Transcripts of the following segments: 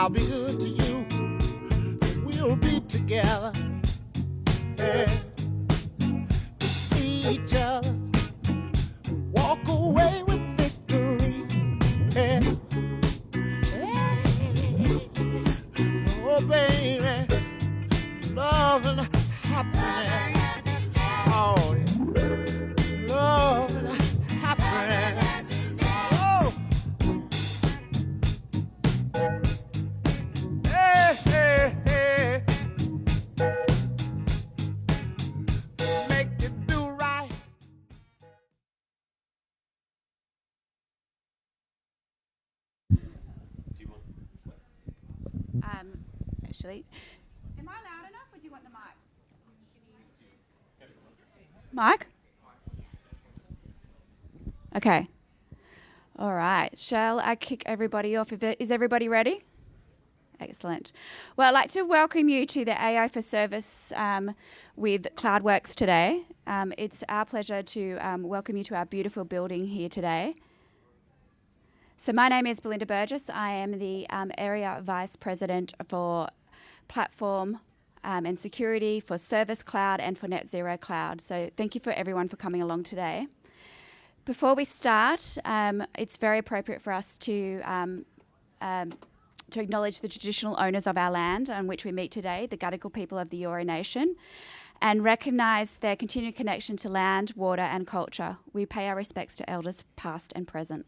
I'll be good to you. We'll be together. Yeah. To see each other. Walk away with victory. Yeah. Yeah. Oh, baby. Love and happiness. Oh, yeah. Love and happiness. Oh. Hey, hey, hey. Make it do right. Actually, am I loud enough, or do you want the mic? Mic? Okay. All right. Shall I kick everybody off? Is everybody ready? Excellent. Well, I'd like to welcome you to the AI for Service with Cloudwerx today. It's our pleasure to welcome you to our beautiful building here today. So my name is Belinda Burgess. I am the Area Vice President for Platform and Security for Service Cloud and for Net Zero Cloud. So thank you for everyone for coming along today. Before we start, it's very appropriate for us to acknowledge the traditional owners of our land on which we meet today, the Gadigal people of the Eora Nation, and recognise their continued connection to land, water and culture. We pay our respects to elders past and present.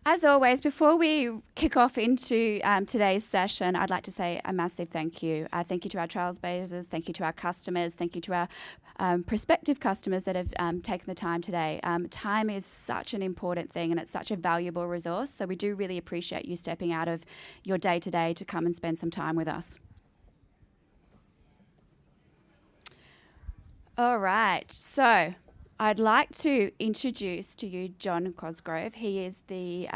As always, before we kick off into today's session, I'd like to say a massive thank you. Thank you to our trailblazers, thank you to our customers, thank you to our prospective customers that have taken the time today. Time is such an important thing and it's such a valuable resource, so we do really appreciate you stepping out of your day-to-day to come and spend some time with us. All right, so I'd like to introduce to you John Cosgrove. He is the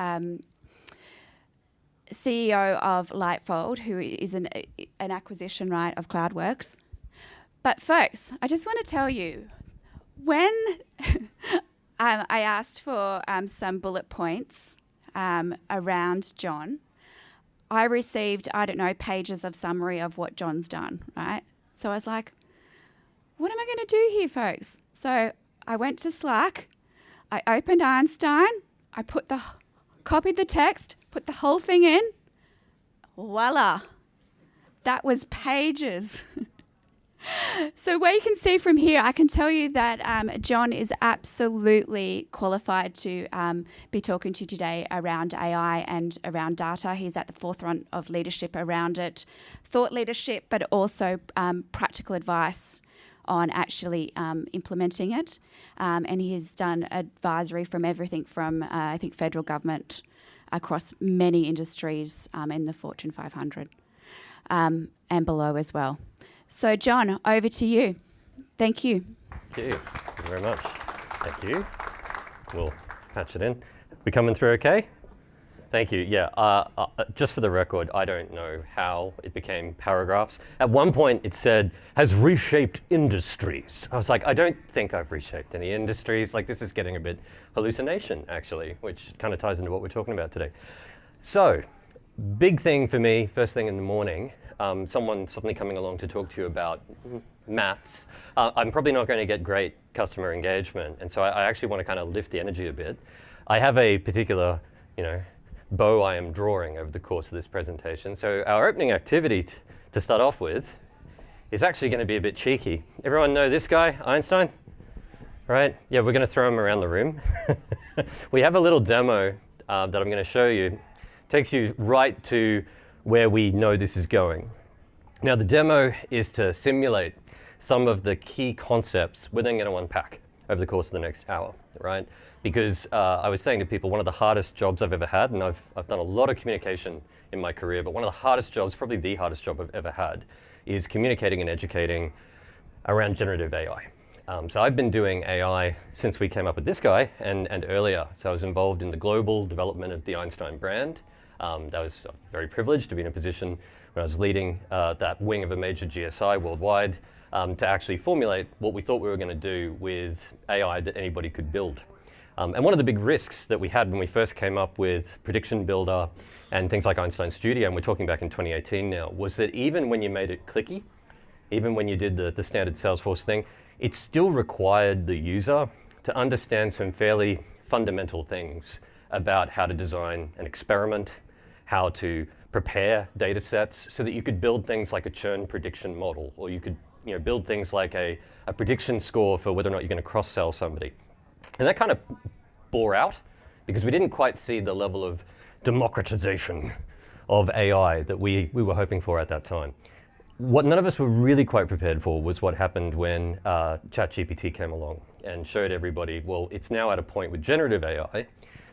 CEO of Lightfold, who is an acquisition, right, of Cloudwerx. But folks, I just want to tell you, when I asked for some bullet points around John, I received, I don't know, pages of summary of what John's done, right? So I was like, what am I going to do here, folks? So I went to Slack, I opened Einstein, I copied the text, put the whole thing in, voila, that was pages. So where you can see from here, I can tell you that John is absolutely qualified to be talking to you today around AI and around data. He's at the forefront of leadership around it, thought leadership, but also practical advice on actually implementing it. And he's done advisory from everything from, I think, federal government across many industries in the Fortune 500 and below as well. So, John, over to you. Thank you. Thank you. Thank you very much. Thank you. We'll patch it in. We coming through okay? Thank you. Yeah, just for the record, I don't know how it became paragraphs. At one point it said, has reshaped industries. I was like, I don't think I've reshaped any industries. Like, this is getting a bit hallucination, actually, which kind of ties into what we're talking about today. So, big thing for me, first thing in the morning, someone suddenly coming along to talk to you about maths. I'm probably not going to get great customer engagement, and so I actually want to kind of lift the energy a bit. I have a particular, bow I am drawing over the course of this presentation. So our opening activity to start off with is actually going to be a bit cheeky. Everyone know this guy, Einstein? Right? Yeah, we're going to throw him around the room. We have a little demo that I'm going to show you. It takes you right to where we know this is going. Now the demo is to simulate some of the key concepts we're then going to unpack over the course of the next hour, right? Because I was saying to people, one of the hardest jobs I've ever had, and I've done a lot of communication in my career, but one of the hardest jobs, probably the hardest job I've ever had, is communicating and educating around generative AI. So I've been doing AI since we came up with this guy and earlier. So I was involved in the global development of the Einstein brand. That was very privileged to be in a position where I was leading that wing of a major GSI worldwide to actually formulate what we thought we were going to do with AI that anybody could build. And one of the big risks that we had when we first came up with Prediction Builder and things like Einstein Studio, and we're talking back in 2018 now, was that even when you made it clicky, even when you did the standard Salesforce thing, it still required the user to understand some fairly fundamental things about how to design an experiment, how to prepare data sets so that you could build things like a churn prediction model, or you could build things like a prediction score for whether or not you're going to cross-sell somebody. And that kind of bore out because we didn't quite see the level of democratization of AI that we were hoping for at that time. What none of us were really quite prepared for was what happened when ChatGPT came along and showed everybody, well, it's now at a point with generative AI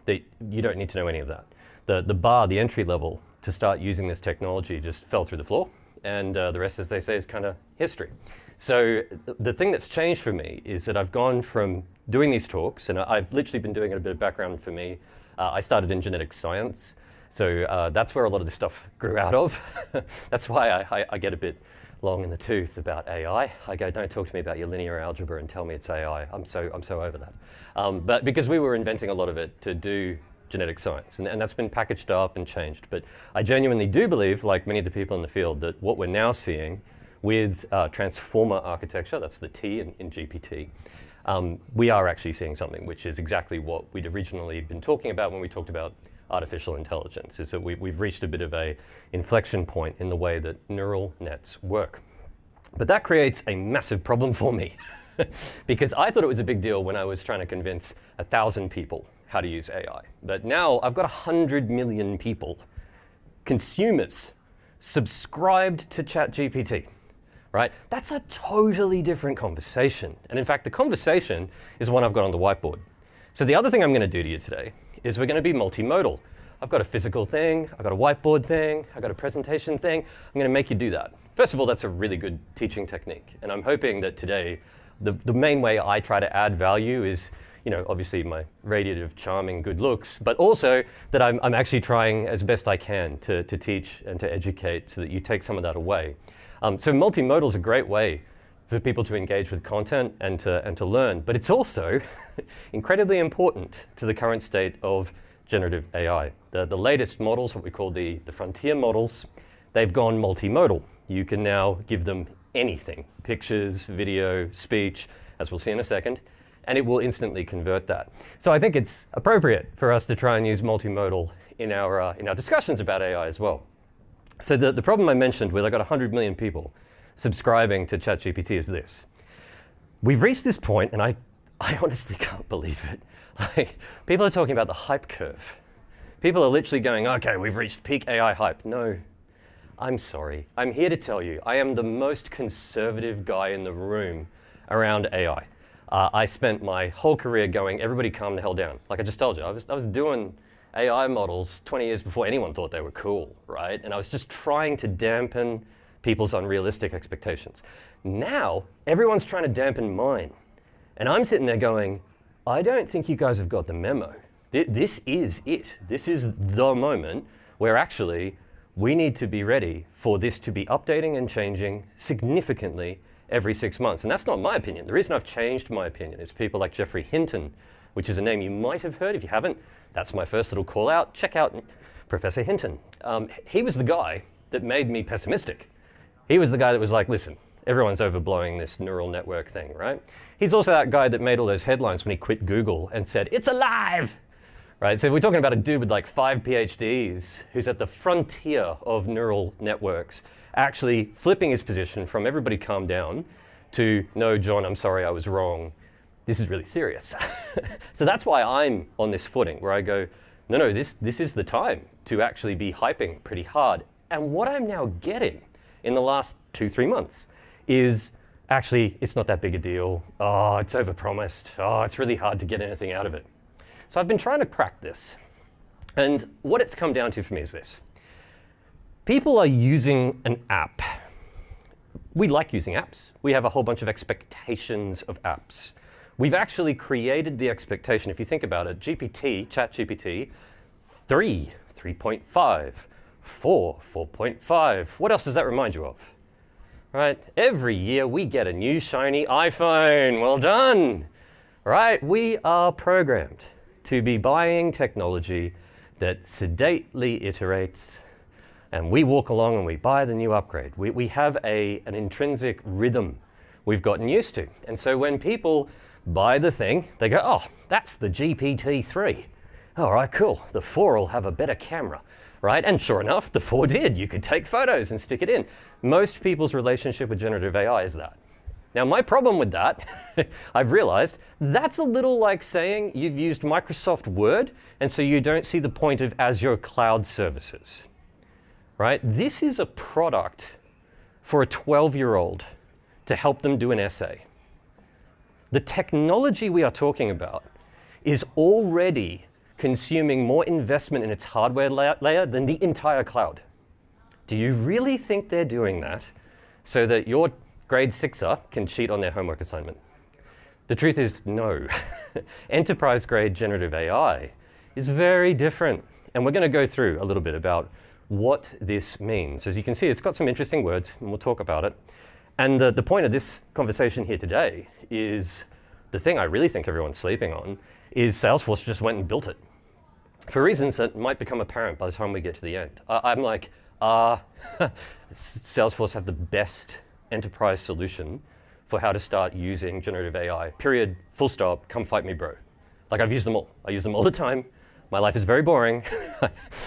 that you don't need to know any of that. The bar, the entry level to start using this technology just fell through the floor, and the rest, as they say, is kind of history. So the thing that's changed for me is that I've gone from doing these talks, and I've literally been doing it a bit of background for me. I started in genetic science, so that's where a lot of this stuff grew out of. That's why I get a bit long in the tooth about AI. I go, don't talk to me about your linear algebra and tell me it's AI. I'm so over that. But because we were inventing a lot of it to do genetic science, and that's been packaged up and changed. But I genuinely do believe, like many of the people in the field, that what we're now seeing with transformer architecture, that's the T in GPT, we are actually seeing something which is exactly what we'd originally been talking about when we talked about artificial intelligence, is that we've reached a bit of a inflection point in the way that neural nets work. But that creates a massive problem for me because I thought it was a big deal when I was trying to convince 1,000 people how to use AI. But now I've got 100 million people, consumers, subscribed to ChatGPT. Right? That's a totally different conversation. And in fact, the conversation is one I've got on the whiteboard. So the other thing I'm going to do to you today is we're going to be multimodal. I've got a physical thing, I've got a whiteboard thing, I've got a presentation thing. I'm going to make you do that. First of all, that's a really good teaching technique. And I'm hoping that today, the main way I try to add value is, obviously my radiative, charming, good looks, but also that I'm actually trying as best I can to teach and to educate so that you take some of that away. So multimodal is a great way for people to engage with content and to learn, but it's also incredibly important to the current state of generative AI. The latest models, what we call the frontier models, they've gone multimodal. You can now give them anything, pictures, video, speech, as we'll see in a second, and it will instantly convert that. So I think it's appropriate for us to try and use multimodal in our discussions about AI as well. So the problem I mentioned with I got 100 million people subscribing to ChatGPT is this. We've reached this point, and I honestly can't believe it. Like, people are talking about the hype curve. People are literally going, okay, we've reached peak AI hype. No, I'm sorry. I'm here to tell you, I am the most conservative guy in the room around AI. I spent my whole career going, everybody calm the hell down. Like I just told you, I was doing AI models 20 years before anyone thought they were cool, right? And I was just trying to dampen people's unrealistic expectations. Now, everyone's trying to dampen mine. And I'm sitting there going, I don't think you guys have got the memo. This is it. This is the moment where actually we need to be ready for this to be updating and changing significantly every 6 months. And that's not my opinion. The reason I've changed my opinion is people like Geoffrey Hinton, which is a name you might have heard. If you haven't, that's my first little call out. Check out Professor Hinton. He was the guy that made me pessimistic. He was the guy that was like, listen, everyone's overblowing this neural network thing, right? He's also that guy that made all those headlines when he quit Google and said, it's alive, right? So we're talking about a dude with like 5 PhDs who's at the frontier of neural networks, actually flipping his position from everybody calm down to, no, John, I'm sorry, I was wrong. This is really serious. So that's why I'm on this footing where I go, no, this is the time to actually be hyping pretty hard. And what I'm now getting in the last 2-3 months is actually, it's not that big a deal. Oh, it's overpromised. Oh, it's really hard to get anything out of it. So I've been trying to crack this. And what it's come down to for me is this. People are using an app. We like using apps. We have a whole bunch of expectations of apps. We've actually created the expectation. If you think about it, ChatGPT, 3, 3.5, 4, 4.5. What else does that remind you of? Right? Every year we get a new shiny iPhone. Well done. Right? We are programmed to be buying technology that sedately iterates, and we walk along and we buy the new upgrade. We have an intrinsic rhythm we've gotten used to. And so when people buy the thing, they go, oh, that's the GPT-3. All right, cool. The 4 will have a better camera, right? And sure enough, the 4 did. You could take photos and stick it in. Most people's relationship with generative AI is that. Now, my problem with that, I've realized, that's a little like saying you've used Microsoft Word, and so you don't see the point of Azure Cloud Services, right? This is a product for a 12-year-old to help them do an essay. The technology we are talking about is already consuming more investment in its hardware layer than the entire cloud. Do you really think they're doing that so that your grade 6er can cheat on their homework assignment? The truth is no. Enterprise-grade generative AI is very different. And we're going to go through a little bit about what this means. As you can see, it's got some interesting words, and we'll talk about it. And the point of this conversation here today is the thing I really think everyone's sleeping on is Salesforce just went and built it for reasons that might become apparent by the time we get to the end. I'm like, Salesforce have the best enterprise solution for how to start using generative AI, period, full stop, come fight me, bro. Like, I've used them all. I use them all the time. My life is very boring.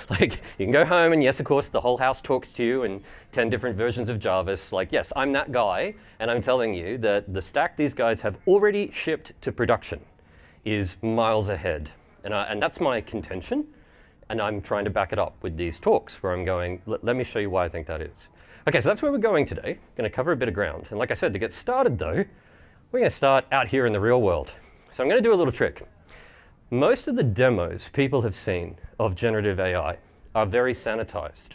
Like, you can go home and yes, of course, the whole house talks to you in 10 different versions of Jarvis. Like, yes, I'm that guy, and I'm telling you that the stack these guys have already shipped to production is miles ahead. And that's my contention, and I'm trying to back it up with these talks where I'm going, let me show you why I think that is. Okay, so that's where we're going today. Going to cover a bit of ground. And like I said, to get started though, we're going to start out here in the real world. So I'm going to do a little trick. Most of the demos people have seen of generative AI are very sanitized,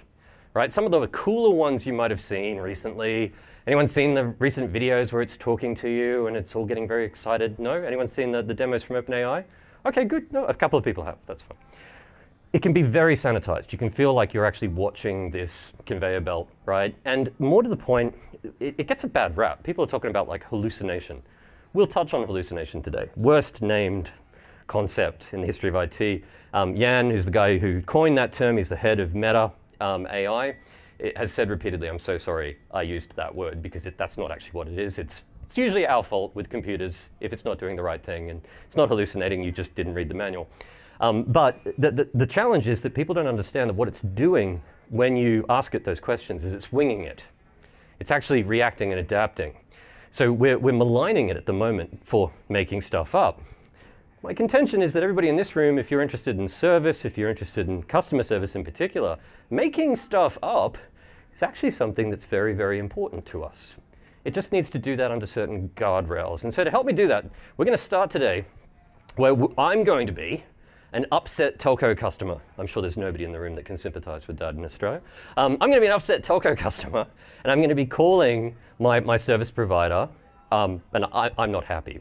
right? Some of the cooler ones you might have seen recently. Anyone seen the recent videos where it's talking to you and it's all getting very excited? No? Anyone seen the demos from OpenAI? Okay, good. No, a couple of people have. That's fine. It can be very sanitized. You can feel like you're actually watching this conveyor belt, right? And more to the point, it gets a bad rap. People are talking about like hallucination. We'll touch on hallucination today. Worst named concept in the history of IT. Yan, who's the guy who coined that term, he's the head of Meta AI, has said repeatedly, I'm so sorry I used that word because that's not actually what it is. It's usually our fault with computers if it's not doing the right thing, and it's not hallucinating, you just didn't read the manual. But the challenge is that people don't understand that what it's doing when you ask it those questions is it's winging it. It's actually reacting and adapting. So we're maligning it at the moment for making stuff up. My contention is that everybody in this room, if you're interested in service, if you're interested in customer service in particular, making stuff up is actually something that's very, very important to us. It just needs to do that under certain guardrails. And so to help me do that, we're going to start today where I'm going to be an upset telco customer. I'm sure there's nobody in the room that can sympathize with that in Australia. I'm going to be an upset telco customer, and I'm going to be calling my service provider, and I'm not happy.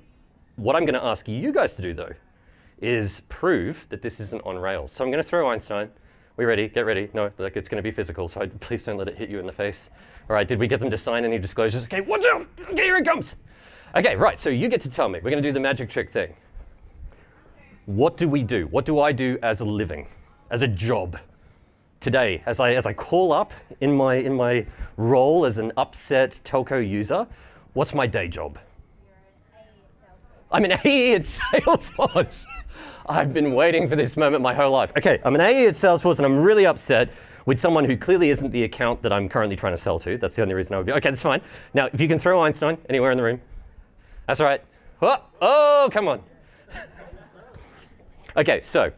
What I'm going to ask you guys to do, though, is prove that this isn't on rails. So I'm going to throw Einstein. We ready? Get ready. No, like it's going to be physical, so please don't let it hit you in the face. All right, did we get them to sign any disclosures? Okay, watch out. Okay, here it comes. Okay, right, so you get to tell me. We're going to do the magic trick thing. What do we do? What do I do as a living, as a job? Today, as I call up in my role as an upset telco user, what's my day job? I'm an AE at Salesforce. I've been waiting for this moment my whole life. Okay, I'm an AE at Salesforce and I'm really upset with someone who clearly isn't the account that I'm currently trying to sell to. That's the only reason I would be. Okay, that's fine. Now, if you can throw Einstein anywhere in the room. That's all right. Oh, come on. Okay, so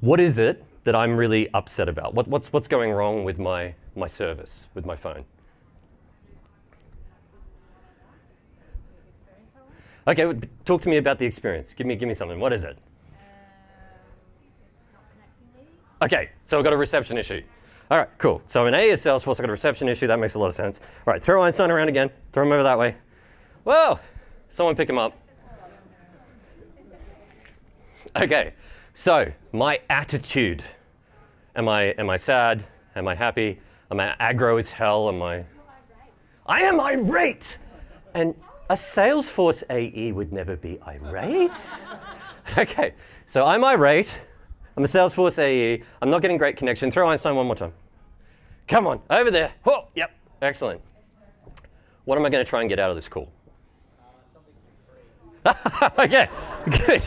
what is it that I'm really upset about? What's going wrong with my service, with my phone? Okay, talk to me about the experience. Give me something. What is it? Okay, so I've got a reception issue. All right, cool. So I'm an AE at Salesforce, I've got a reception issue. That makes a lot of sense. All right, throw Einstein around again. Throw him over that way. Whoa, someone pick him up. Okay, so my attitude. Am I sad? Am I happy? Am I aggro as hell? I am irate! And a Salesforce AE would never be irate. Okay, So I'm irate. I'm a Salesforce AE. I'm not getting great connection. Throw Einstein one more time. Come on, over there. Oh, yep, excellent. What am I going to try and get out of this call? Okay, good.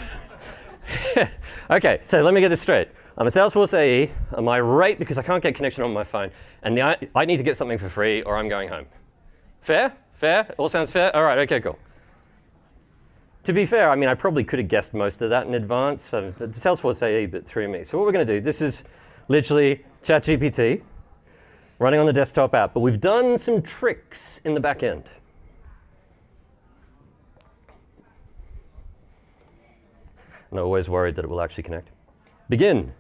Okay, so let me get this straight. I'm a Salesforce AE. I'm irate because I can't get connection on my phone. And I need to get something for free or I'm going home. Fair? Fair? All sounds fair? All right, okay, cool. To be fair, I mean, I probably could have guessed most of that in advance. So the Salesforce AE bit threw me. So what we're going to do, this is literally ChatGPT running on the desktop app. But we've done some tricks in the back end. I'm always worried that it will actually connect. Begin.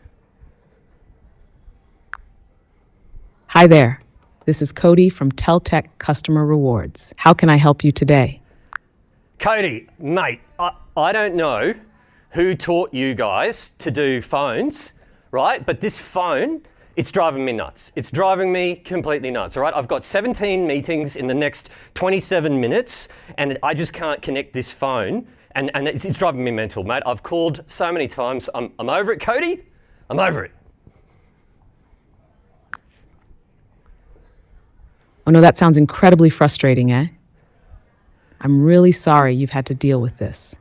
Hi there. This is Cody from Teltech Customer Rewards. How can I help you today? Cody, mate, I don't know who taught you guys to do phones, right? But this phone, it's driving me nuts. It's driving me completely nuts, all right? I've got 17 meetings in the next 27 minutes, and I just can't connect this phone, and it's driving me mental, mate. I've called so many times. I'm over it, Cody. I'm over it. Oh no, that sounds incredibly frustrating, eh? I'm really sorry you've had to deal with this.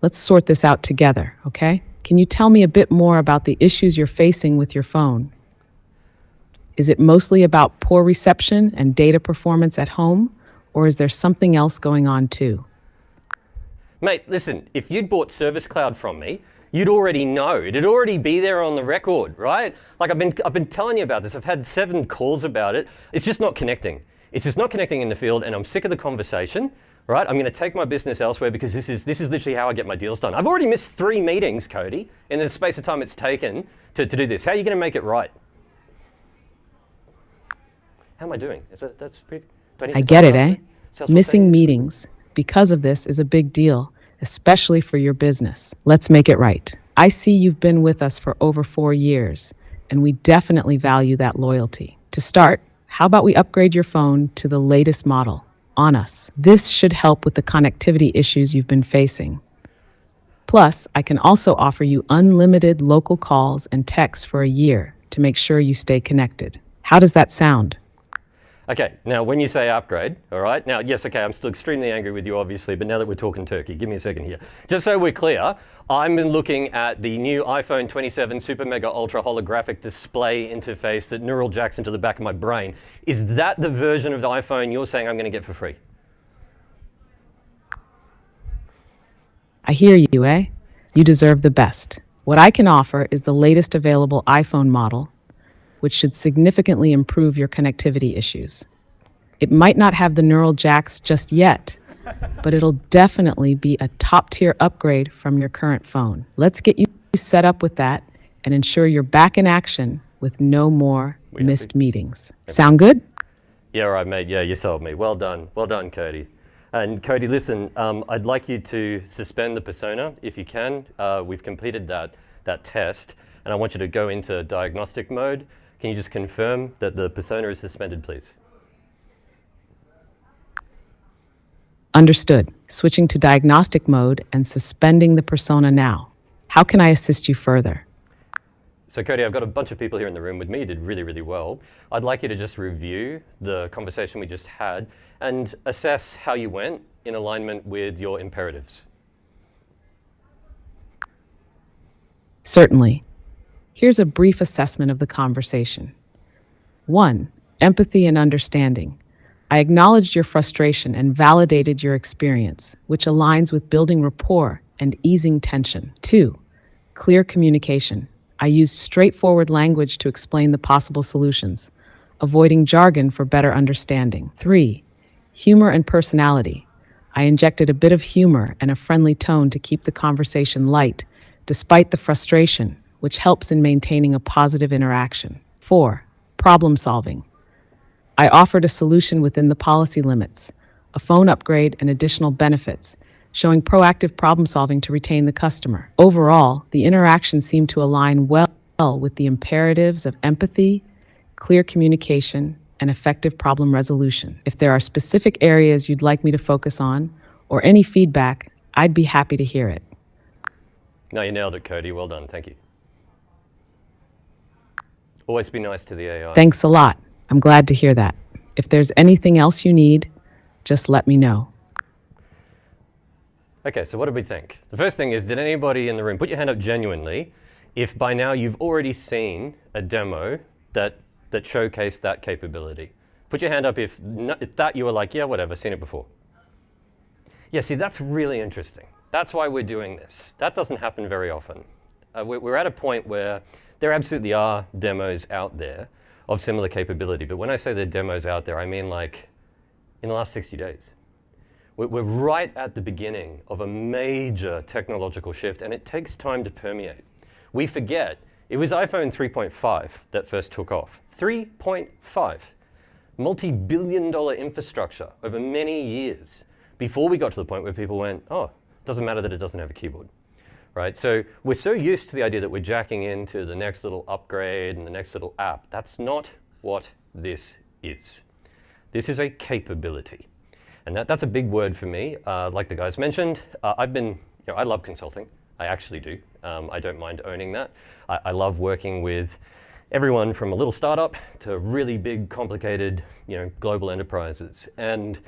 Let's sort this out together, okay? Can you tell me a bit more about the issues you're facing with your phone? Is it mostly about poor reception and data performance at home, or is there something else going on too? Mate, listen, if you'd bought ServiceCloud from me, you'd already know. It'd already be there on the record, right? Like I've been telling you about this. I've had 7 calls about it. It's just not connecting. It's just not connecting in the field, and I'm sick of the conversation, right? I'm going to take my business elsewhere because this is literally how I get my deals done. I've already missed 3 meetings, Cody, in the space of time it's taken to do this. How are you going to make it right? How am I doing? That's pretty. I get it, eh? Missing meetings because of this is a big deal, especially for your business. Let's make it right. I see you've been with us for over 4 years, and we definitely value that loyalty. To start, how about we upgrade your phone to the latest model on us? This should help with the connectivity issues you've been facing. Plus, I can also offer you unlimited local calls and texts for a year to make sure you stay connected. How does that sound? Okay, now when you say upgrade, all right, now yes, okay, I'm still extremely angry with you obviously, but now that we're talking turkey, give me a second here. Just so we're clear, I'm looking at the new iPhone 27 Super Mega Ultra holographic display interface that neural jacks into the back of my brain. Is that the version of the iPhone you're saying I'm going to get for free? I hear you, eh? You deserve the best. What I can offer is the latest available iPhone model, which should significantly improve your connectivity issues. It might not have the neural jacks just yet, but it'll definitely be a top-tier upgrade from your current phone. Let's get you set up with that and ensure you're back in action with no more missed meetings. Sound good? Yeah, all right, mate. Yeah, you sold me. Well done, Cody. And Cody, listen, I'd like you to suspend the persona if you can. We've completed that test, and I want you to go into diagnostic mode. Can you just confirm that the persona is suspended, please? Understood. Switching to diagnostic mode and suspending the persona now. How can I assist you further? So Cody, I've got a bunch of people here in the room with me. You did really, really well. I'd like you to just review the conversation we just had and assess how you went in alignment with your imperatives. Certainly. Here's a brief assessment of the conversation. 1. Empathy and understanding. I acknowledged your frustration and validated your experience, which aligns with building rapport and easing tension. 2. Clear communication. I used straightforward language to explain the possible solutions, avoiding jargon for better understanding. 3. Humor and personality. I injected a bit of humor and a friendly tone to keep the conversation light, despite the frustration, which helps in maintaining a positive interaction. 4. Problem solving. I offered a solution within the policy limits, a phone upgrade and additional benefits, showing proactive problem solving to retain the customer. Overall, the interaction seemed to align well with the imperatives of empathy, clear communication, and effective problem resolution. If there are specific areas you'd like me to focus on, or any feedback, I'd be happy to hear it. No, you nailed it, Cody. Well done. Thank you. Always be nice to the AI. Thanks a lot. I'm glad to hear that. If there's anything else you need, just let me know. Okay, so what did we think? The first thing is, did anybody in the room put your hand up genuinely if by now you've already seen a demo that showcased that capability? Put your hand up if that you were like, yeah, whatever, seen it before. Yeah, see, that's really interesting. That's why we're doing this. That doesn't happen very often. We're at a point where there absolutely are demos out there of similar capability. But when I say there are demos out there, I mean like in the last 60 days. We're right at the beginning of a major technological shift, and it takes time to permeate. We forget, it was iPhone 3.5 that first took off. 3.5. Multi-billion-dollar infrastructure over many years before we got to the point where people went, oh, it doesn't matter that it doesn't have a keyboard. Right? So we're so used to the idea that we're jacking into the next little upgrade and the next little app. That's not what this is. This is a capability. And that's a big word for me. Like the guys mentioned, I love consulting. I actually do. I don't mind owning that. I love working with everyone from a little startup to really big, complicated, global enterprises. And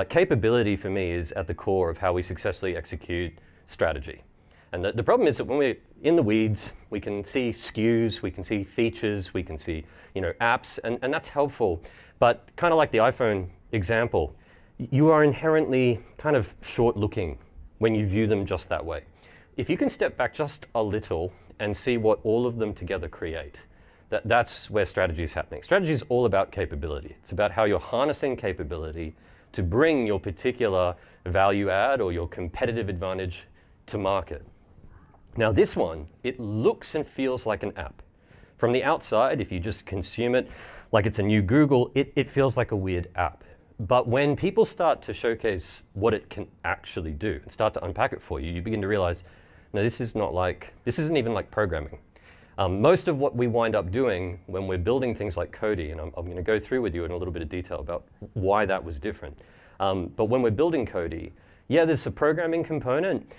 capability for me is at the core of how we successfully execute strategy. And the problem is that when we're in the weeds, we can see SKUs, we can see features, we can see apps, and that's helpful. But kind of like the iPhone example, you are inherently kind of short-looking when you view them just that way. If you can step back just a little and see what all of them together create, that's where strategy is happening. Strategy is all about capability. It's about how you're harnessing capability to bring your particular value add or your competitive advantage to market. Now this one, it looks and feels like an app. From the outside, if you just consume it like it's a new Google, it feels like a weird app. But when people start to showcase what it can actually do and start to unpack it for you, you begin to realize, no, this isn't even like programming. Most of what we wind up doing when we're building things like Cody, and I'm going to go through with you in a little bit of detail about why that was different. But when we're building Cody, yeah, there's a programming component.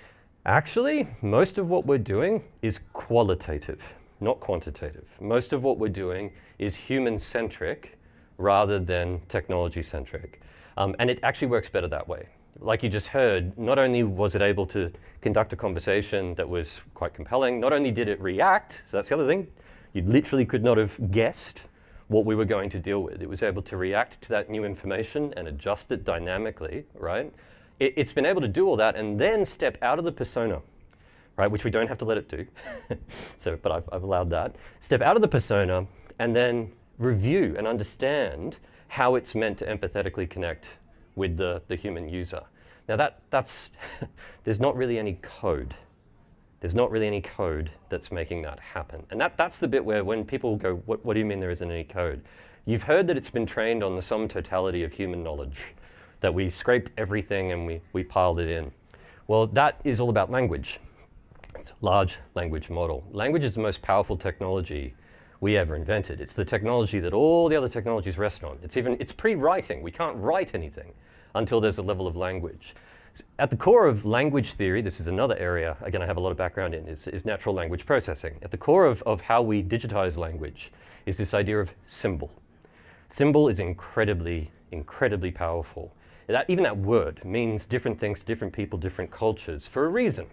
Actually, most of what we're doing is qualitative, not quantitative. Most of what we're doing is human-centric rather than technology-centric. And it actually works better that way. Like you just heard, not only was it able to conduct a conversation that was quite compelling, not only did it react, so that's the other thing, you literally could not have guessed what we were going to deal with. It was able to react to that new information and adjust it dynamically, right? It's been able to do all that and then step out of the persona, right, which we don't have to let it do. But I've allowed that. Step out of the persona and then review and understand how it's meant to empathetically connect with the human user. Now that's there's not really any code. There's not really any code that's making that happen. And that's the bit where when people go, what do you mean there isn't any code? You've heard that it's been trained on the sum totality of human knowledge, that we scraped everything and we piled it in. Well, that is all about language. It's a large language model. Language is the most powerful technology we ever invented. It's the technology that all the other technologies rest on. It's pre-writing. We can't write anything until there's a level of language. At the core of language theory, this is another area, again, I have a lot of background in, is natural language processing. At the core of how we digitize language is this idea of symbol. Symbol is incredibly, incredibly powerful. Even that word means different things to different people, different cultures, for a reason.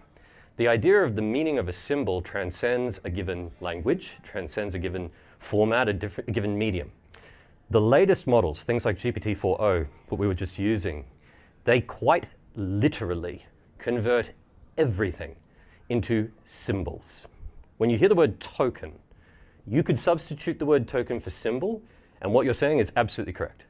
The idea of the meaning of a symbol transcends a given language, transcends a given format, a given medium. The latest models, things like GPT-4o, what we were just using, they quite literally convert everything into symbols. When you hear the word token, you could substitute the word token for symbol, and what you're saying is absolutely correct.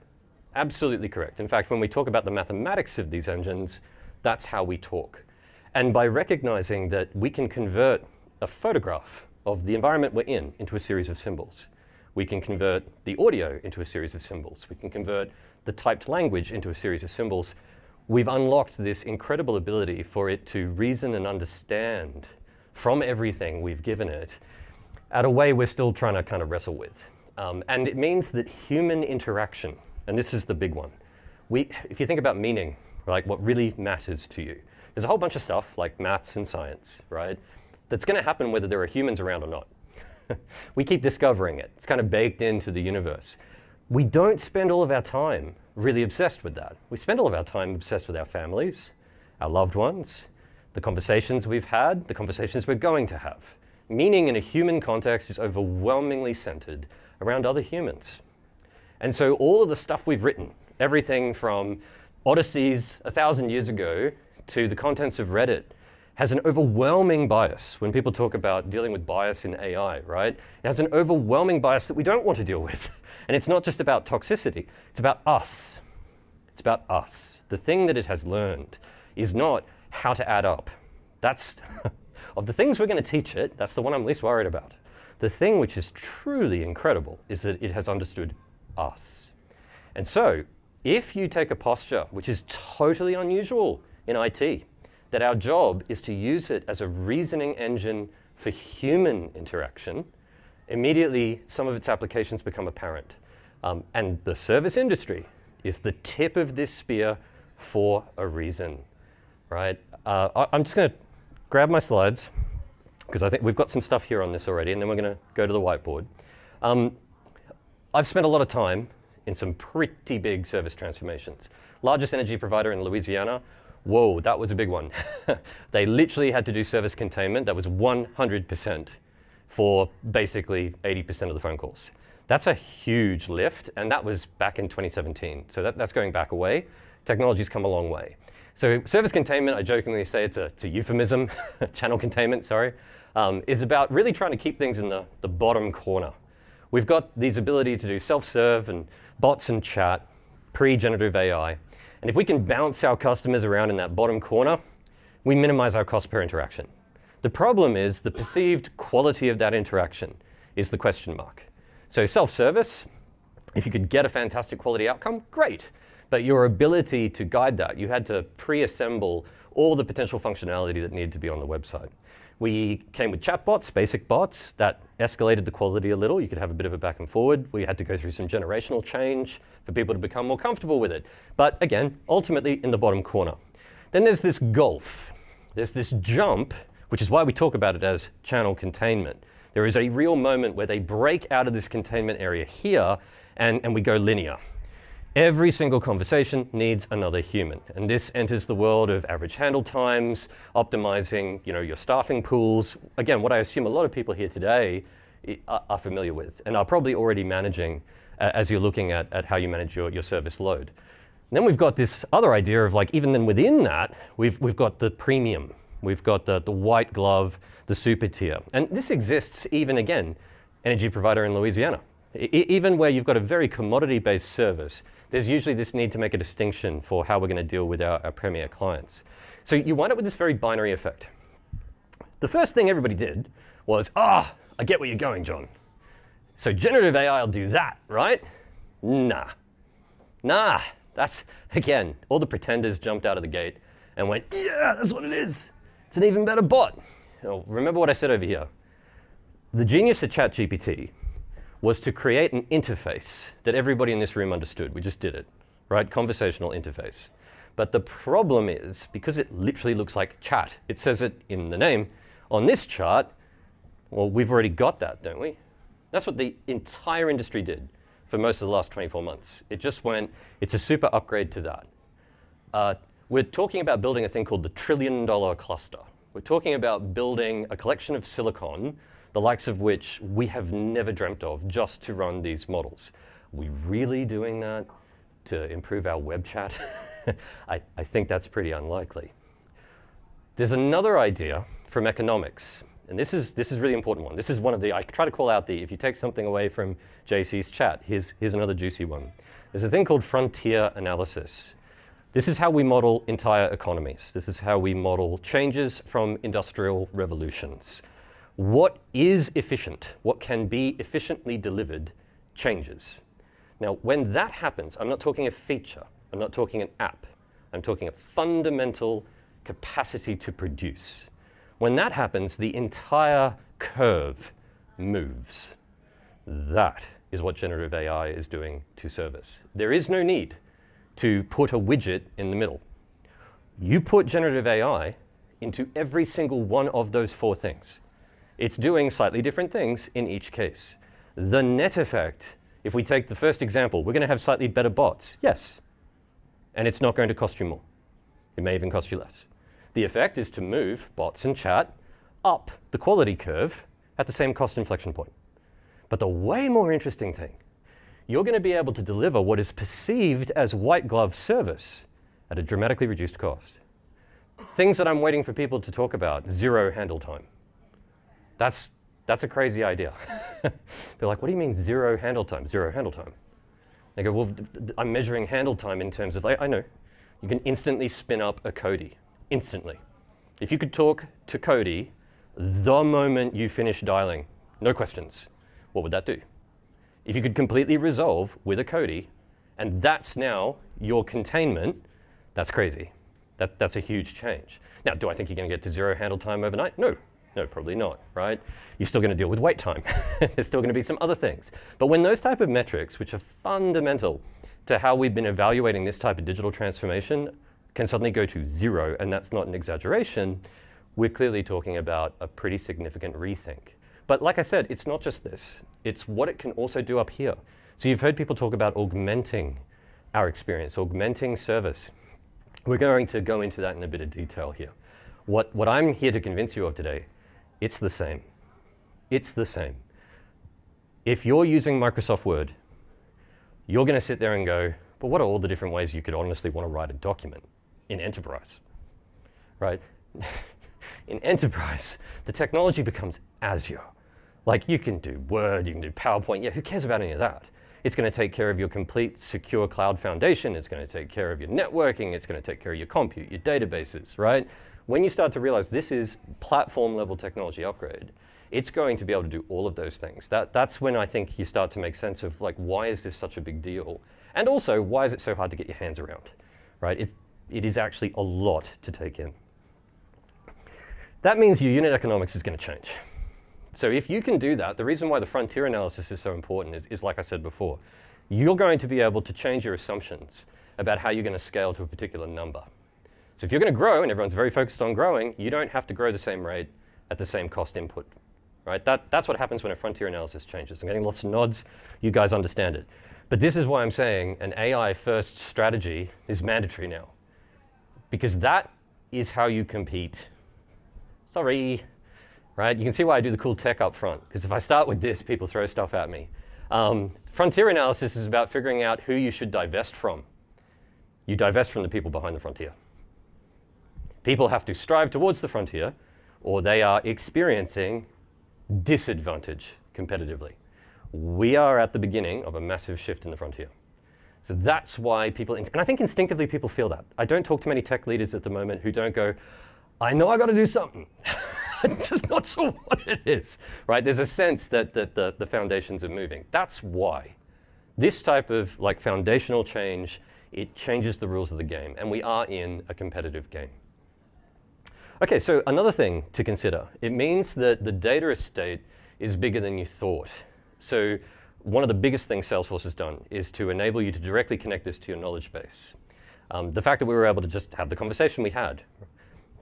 Absolutely correct. In fact, when we talk about the mathematics of these engines, that's how we talk. And by recognizing that we can convert a photograph of the environment we're in into a series of symbols, we can convert the audio into a series of symbols, we can convert the typed language into a series of symbols, we've unlocked this incredible ability for it to reason and understand from everything we've given it at a way we're still trying to kind of wrestle with. And it means that human interaction, and this is the big one, if you think about meaning, like what really matters to you, there's a whole bunch of stuff like maths and science, right? that's going to happen whether there are humans around or not. We keep discovering it. It's kind of baked into the universe. We don't spend all of our time really obsessed with that. We spend all of our time obsessed with our families, our loved ones, the conversations we've had, the conversations we're going to have. Meaning in a human context is overwhelmingly centered around other humans. And so all of the stuff we've written, everything from Odysseys 1,000 years ago to the contents of Reddit, has an overwhelming bias when people talk about dealing with bias in AI, right? It has an overwhelming bias that we don't want to deal with. And it's not just about toxicity, it's about us. It's about us. The thing that it has learned is not how to add up. That's, of the things we're going to teach it, that's the one I'm least worried about. The thing which is truly incredible is that it has understood us. And so, if you take a posture, which is totally unusual in IT, that our job is to use it as a reasoning engine for human interaction, immediately some of its applications become apparent. And the service industry is the tip of this spear for a reason, right? I'm just going to grab my slides, because I think we've got some stuff here on this already, and then we're going to go to the whiteboard. I've spent a lot of time in some pretty big service transformations. Largest energy provider in Louisiana. Whoa, that was a big one. They literally had to do service containment. That was 100% for basically 80% of the phone calls. That's a huge lift, and that was back in 2017. So that's going back a way. Technology's come a long way. So service containment, I jokingly say it's a euphemism, channel containment, sorry, is about really trying to keep things in the bottom corner. We've got these ability to do self-serve and bots and chat, pre-generative AI. And if we can bounce our customers around in that bottom corner, we minimize our cost per interaction. The problem is the perceived quality of that interaction is the question mark. So self-service, if you could get a fantastic quality outcome, great. But your ability to guide that, you had to pre-assemble all the potential functionality that needed to be on the website. We came with chatbots, basic bots, that escalated the quality a little. You could have a bit of a back and forward. We had to go through some generational change for people to become more comfortable with it. But again, ultimately in the bottom corner. Then there's this gulf. There's this jump, which is why we talk about it as channel containment. There is a real moment where they break out of this containment area here and we go linear. Every single conversation needs another human. And this enters the world of average handle times, optimizing your staffing pools. Again, what I assume a lot of people here today are familiar with and are probably already managing as you're looking at how you manage your service load. And then we've got this other idea of even then within that, we've got the premium. We've got the white glove, the super tier. And this exists even, again, energy provider in Louisiana. Even where you've got a very commodity-based service, there's usually this need to make a distinction for how we're going to deal with our premier clients. So you wind up with this very binary effect. The first thing everybody did was, I get where you're going, John. So generative AI will do that, right? Nah. That's, again, all the pretenders jumped out of the gate and went, yeah, that's what it is. It's an even better bot. Remember what I said over here. The genius at ChatGPT was to create an interface that everybody in this room understood. We just did it, right? Conversational interface. But the problem is, because it literally looks like chat, it says it in the name, on this chart, well, we've already got that, don't we? That's what the entire industry did for most of the last 24 months. It just went, it's a super upgrade to that. We're talking about building a thing called the $1 trillion cluster. We're talking about building a collection of silicon, the likes of which we have never dreamt of, just to run these models. Are we really doing that to improve our web chat? I think that's pretty unlikely. There's another idea from economics, and this is a really important one. This is one of the, I try to call out the, if you take something away from JC's chat, here's another juicy one. There's a thing called frontier analysis. This is how we model entire economies. This is how we model changes from industrial revolutions. What is efficient, what can be efficiently delivered, changes. Now, when that happens, I'm not talking a feature, I'm not talking an app, I'm talking a fundamental capacity to produce. When that happens, the entire curve moves. That is what generative AI is doing to service. There is no need to put a widget in the middle. You put generative AI into every single one of those 4 things. It's doing slightly different things in each case. The net effect, if we take the first example, we're going to have slightly better bots. Yes. And it's not going to cost you more. It may even cost you less. The effect is to move bots and chat up the quality curve at the same cost inflection point. But the way more interesting thing, you're going to be able to deliver what is perceived as white glove service at a dramatically reduced cost. Things that I'm waiting for people to talk about, 0 handle time. That's a crazy idea. They're like, what do you mean 0 handle time? 0 handle time. They go, well, I'm measuring handle time in terms of, I know, you can instantly spin up a Cody, instantly. If you could talk to Cody the moment you finish dialing, no questions, what would that do? If you could completely resolve with a Cody, and that's now your containment, that's crazy. That's a huge change. Now, do I think you're going to get to 0 handle time overnight? No. No, probably not, right? You're still going to deal with wait time. There's still going to be some other things. But when those type of metrics, which are fundamental to how we've been evaluating this type of digital transformation, can suddenly go to 0, and that's not an exaggeration, we're clearly talking about a pretty significant rethink. But like I said, it's not just this. It's what it can also do up here. So you've heard people talk about augmenting our experience, augmenting service. We're going to go into that in a bit of detail here. What I'm here to convince you of today, it's the same. It's the same. If you're using Microsoft Word, you're going to sit there and go, but what are all the different ways you could honestly want to write a document in enterprise, right? In enterprise, the technology becomes Azure. Like, you can do Word, you can do PowerPoint. Yeah, who cares about any of that? It's going to take care of your complete secure cloud foundation. It's going to take care of your networking. It's going to take care of your compute, your databases, right? When you start to realize this is platform level technology upgrade, it's going to be able to do all of those things. That's when I think you start to make sense of, like, why is this such a big deal? And also, why is it so hard to get your hands around, right? It is actually a lot to take in. That means your unit economics is going to change. So if you can do that, the reason why the frontier analysis is so important is like I said before, you're going to be able to change your assumptions about how you're going to scale to a particular number. So if you're going to grow, and everyone's very focused on growing, you don't have to grow the same rate at the same cost input, right? That's what happens when a frontier analysis changes. I'm getting lots of nods. You guys understand it. But this is why I'm saying an AI-first strategy is mandatory now, because that is how you compete. Sorry, right? You can see why I do the cool tech up front, because if I start with this, people throw stuff at me. Frontier analysis is about figuring out who you should divest from. You divest from the people behind the frontier. People have to strive towards the frontier, or they are experiencing disadvantage competitively. We are at the beginning of a massive shift in the frontier. So that's why people, and I think instinctively people feel that. I don't talk to many tech leaders at the moment who don't go, I know I got to do something. I'm just not sure what it is, right? There's a sense that the foundations are moving. That's why. This type of, like, foundational change, it changes the rules of the game, and we are in a competitive game. Okay, so another thing to consider, it means that the data estate is bigger than you thought. So one of the biggest things Salesforce has done is to enable you to directly connect this to your knowledge base. The fact that we were able to just have the conversation we had,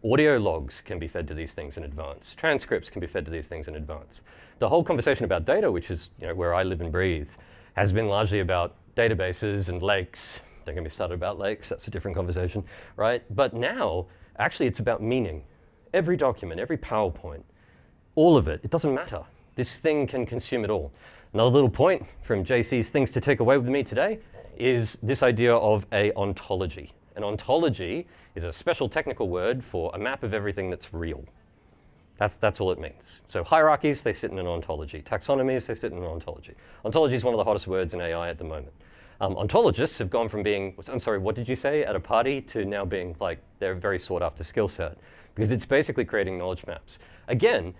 audio logs can be fed to these things in advance. Transcripts can be fed to these things in advance. The whole conversation about data, which is, you know, where I live and breathe, has been largely about databases and lakes. Don't get me started about lakes, that's a different conversation, right? But now, actually, it's about meaning. Every document, every PowerPoint, all of it, it doesn't matter. This thing can consume it all. Another little point from JC's things to take away with me today is this idea of a ontology. An ontology is a special technical word for a map of everything that's real. That's all it means. So hierarchies, they sit in an ontology. Taxonomies, they sit in an ontology. Ontology is one of the hottest words in AI at the moment. Ontologists have gone from being, I'm sorry, what did you say, at a party, to now being like, they're a very sought after skill set, because it's basically creating knowledge maps. Again,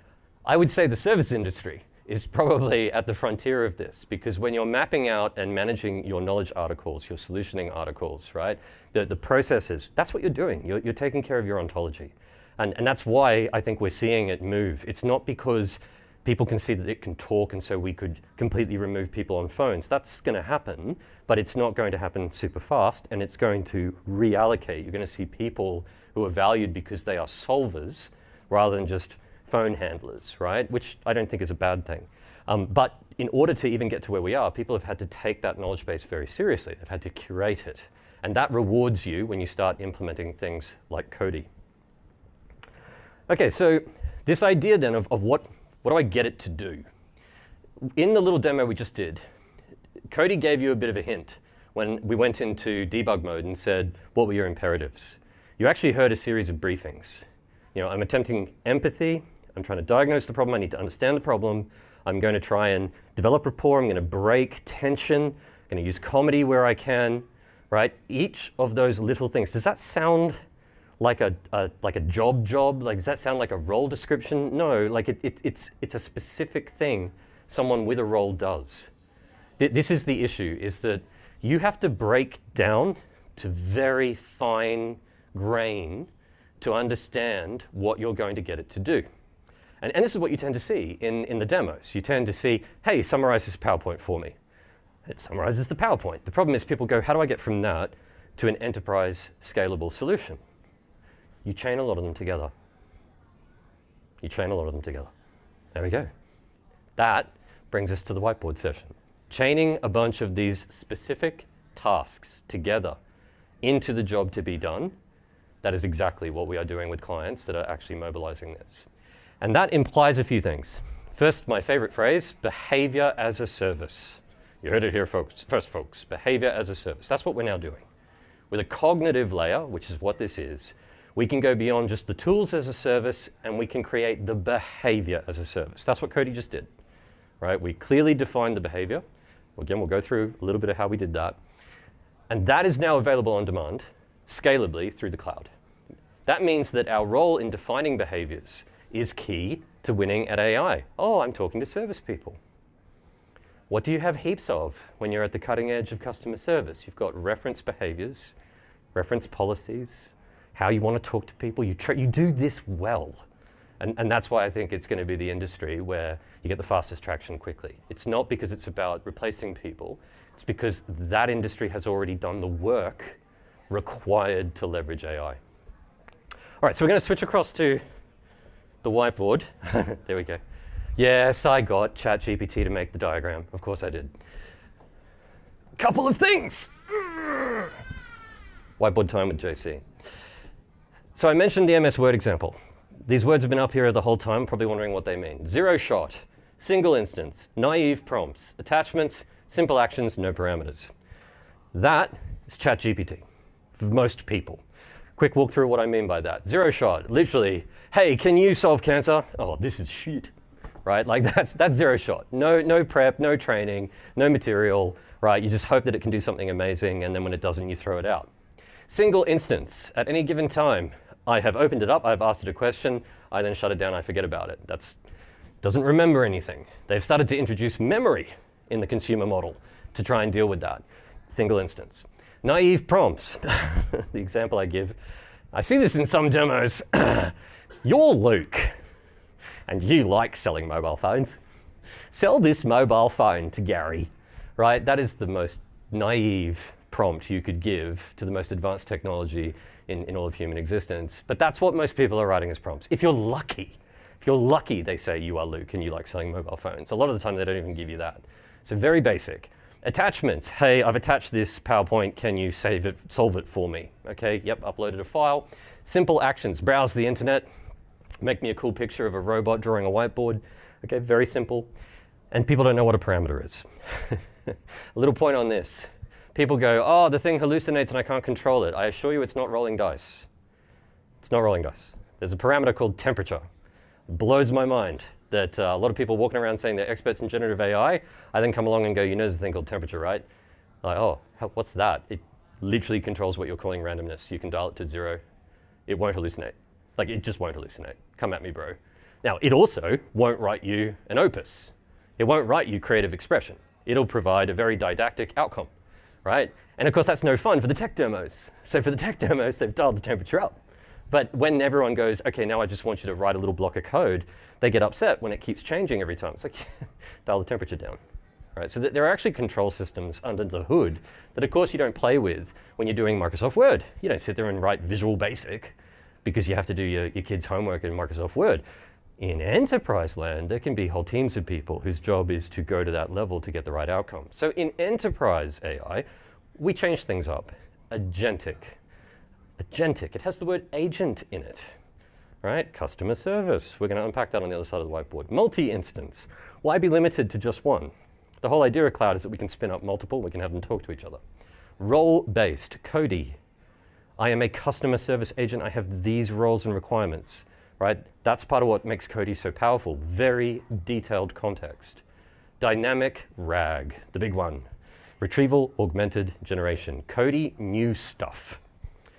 I would say the service industry is probably at the frontier of this, because when you're mapping out and managing your knowledge articles, your solutioning articles, right, the processes, that's what you're doing. You're taking care of your ontology. And that's why I think we're seeing it move. It's not because People can see that it can talk, and so we could completely remove people on phones. That's going to happen, but it's not going to happen super fast, and it's going to reallocate. You're going to see people who are valued because they are solvers rather than just phone handlers, right? Which I don't think is a bad thing. But in order to even get to where we are, people have had to take that knowledge base very seriously. They've had to curate it. And that rewards you when you start implementing things like Cody. Okay, so this idea then of what do I get it to do? In the little demo we just did, Cody gave you a bit of a hint when we went into debug mode and said, what were your imperatives? You actually heard a series of briefings. You know, I'm attempting empathy. I'm trying to diagnose the problem. I need to understand the problem. I'm going to try and develop rapport. I'm going to break tension. I'm going to use comedy where I can, right? Each of those little things. Does that sound like a job? Like, does that sound like a role description? No, like it's a specific thing someone with a role does. This is the issue, is that you have to break down to very fine grain to understand what you're going to get it to do. And this is what you tend to see in the demos. You tend to see, hey, summarize this PowerPoint for me. It summarizes the PowerPoint. The problem is people go, how do I get from that to an enterprise scalable solution? You chain a lot of them together. You chain a lot of them together. There we go. That brings us to the whiteboard session. Chaining a bunch of these specific tasks together into the job to be done, that is exactly what we are doing with clients that are actually mobilizing this. And that implies a few things. First, my favorite phrase, behavior as a service. You heard it here first, folks. Behavior as a service. That's what we're now doing. With a cognitive layer, which is what this is, we can go beyond just the tools as a service, and we can create the behavior as a service. That's what Cody just did, right? We clearly defined the behavior. Again, we'll go through a little bit of how we did that. And that is now available on demand, scalably through the cloud. That means that our role in defining behaviors is key to winning at AI. Oh, I'm talking to service people. What do you have heaps of when you're at the cutting edge of customer service? You've got reference behaviors, reference policies, how you want to talk to people. You do this well. And that's why I think it's going to be the industry where you get the fastest traction quickly. It's not because it's about replacing people. It's because that industry has already done the work required to leverage AI. All right, so we're going to switch across to the whiteboard. There we go. Yes, I got ChatGPT to make the diagram. Of course I did. Couple of things. Whiteboard time with JC. So I mentioned the MS Word example. These words have been up here the whole time, probably wondering what they mean. Zero shot, single instance, naive prompts, attachments, simple actions, no parameters. That is ChatGPT for most people. Quick walk through what I mean by that. Zero shot, literally, hey, can you solve cancer? Oh, this is shit, right? Like that's zero shot. No prep, no training, no material, right? You just hope that it can do something amazing, and then when it doesn't, you throw it out. Single instance, at any given time, I have opened it up, I've asked it a question, I then shut it down, I forget about it. Doesn't remember anything. They've started to introduce memory in the consumer model to try and deal with that. Single instance. Naive prompts, the example I give. I see this in some demos. You're Luke, and you like selling mobile phones. Sell this mobile phone to Gary, right? That is the most naive prompt you could give to the most advanced technology in all of human existence. But that's what most people are writing as prompts. If you're lucky, they say you are Luke and you like selling mobile phones. A lot of the time they don't even give you that. So very basic. Attachments, hey, I've attached this PowerPoint, can you solve it for me? Okay, yep, uploaded a file. Simple actions, browse the internet, make me a cool picture of a robot drawing a whiteboard. Okay, very simple. And people don't know what a parameter is. A little point on this. People go, oh, the thing hallucinates and I can't control it. I assure you it's not rolling dice. It's not rolling dice. There's a parameter called temperature. It blows my mind that a lot of people walking around saying they're experts in generative AI, I then come along and go, you know there's a thing called temperature, right? Like, oh, what's that? It literally controls what you're calling randomness. You can dial it to 0. It won't hallucinate. Like, it just won't hallucinate. Come at me, bro. Now, it also won't write you an opus. It won't write you creative expression. It'll provide a very didactic outcome, right? And of course, that's no fun for the tech demos. So for the tech demos, they've dialed the temperature up, But when everyone goes, okay, now I just want you to write a little block of code, they get upset when it keeps changing every time. It's like, dial the temperature down. Right? So there are actually control systems under the hood that, of course, you don't play with when you're doing Microsoft Word. You don't sit there and write Visual Basic because you have to do your kids' homework in Microsoft Word. In enterprise land, there can be whole teams of people whose job is to go to that level to get the right outcome. So in enterprise AI, we change things up. Agentic. Agentic, it has the word agent in it, right? Customer service, we're going to unpack that on the other side of the whiteboard. Multi-instance, why be limited to just one? The whole idea of cloud is that we can spin up multiple, we can have them talk to each other. Role-based, Cody. I am a customer service agent, I have these roles and requirements, right? That's part of what makes Cody so powerful, very detailed context. Dynamic RAG, the big one. Retrieval Augmented Generation. Cody knew stuff.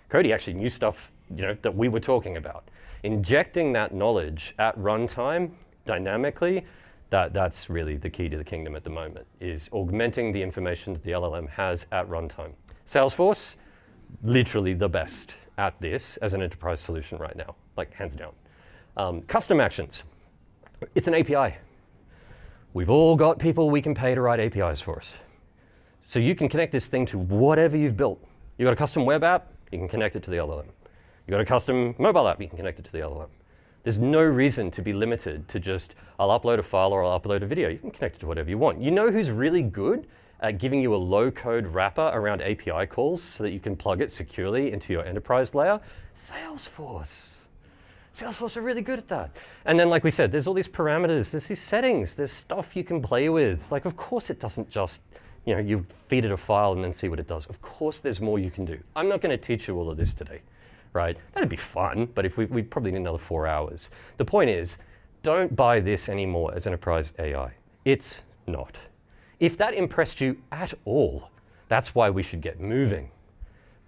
Cody actually knew stuff, that we were talking about. Injecting that knowledge at runtime, dynamically, that's really the key to the kingdom at the moment, is augmenting the information that the LLM has at runtime. Salesforce, literally the best at this as an enterprise solution right now, like hands down. Custom actions, it's an API. We've all got people we can pay to write APIs for us. So you can connect this thing to whatever you've built. You've got a custom web app, you can connect it to the LLM. You've got a custom mobile app, you can connect it to the LLM. There's no reason to be limited to just, I'll upload a file or I'll upload a video. You can connect it to whatever you want. You know who's really good at giving you a low-code wrapper around API calls so that you can plug it securely into your enterprise layer? Salesforce. Salesforce are really good at that. And then, like we said, there's all these parameters, there's these settings, there's stuff you can play with. Like, of course it doesn't just, you feed it a file and then see what it does. Of course there's more you can do. I'm not going to teach you all of this today, right? That'd be fun, but if we probably need another 4 hours. The point is, don't buy this anymore as enterprise AI. It's not. If that impressed you at all, that's why we should get moving.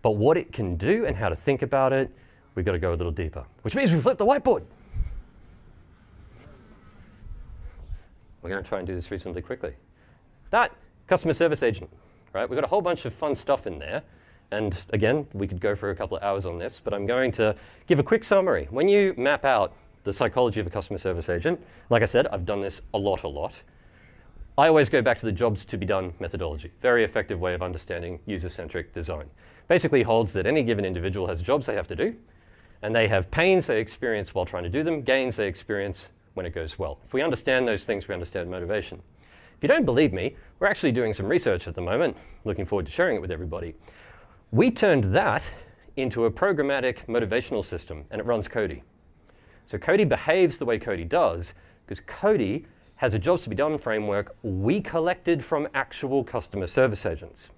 But what it can do and how to think about it, we've got to go a little deeper, which means we flip the whiteboard. We're going to try and do this reasonably quickly. That customer service agent, right? We've got a whole bunch of fun stuff in there. And again, we could go for a couple of hours on this, but I'm going to give a quick summary. When you map out the psychology of a customer service agent, like I said, I've done this a lot. I always go back to the jobs to be done methodology. Very effective way of understanding user-centric design. Basically holds that any given individual has jobs they have to do, and they have pains they experience while trying to do them, gains they experience when it goes well. If we understand those things, we understand motivation. If you don't believe me, we're actually doing some research at the moment. Looking forward to sharing it with everybody. We turned that into a programmatic motivational system, and it runs Cody. So Cody behaves the way Cody does because Cody has a jobs to be done framework we collected from actual customer service agents.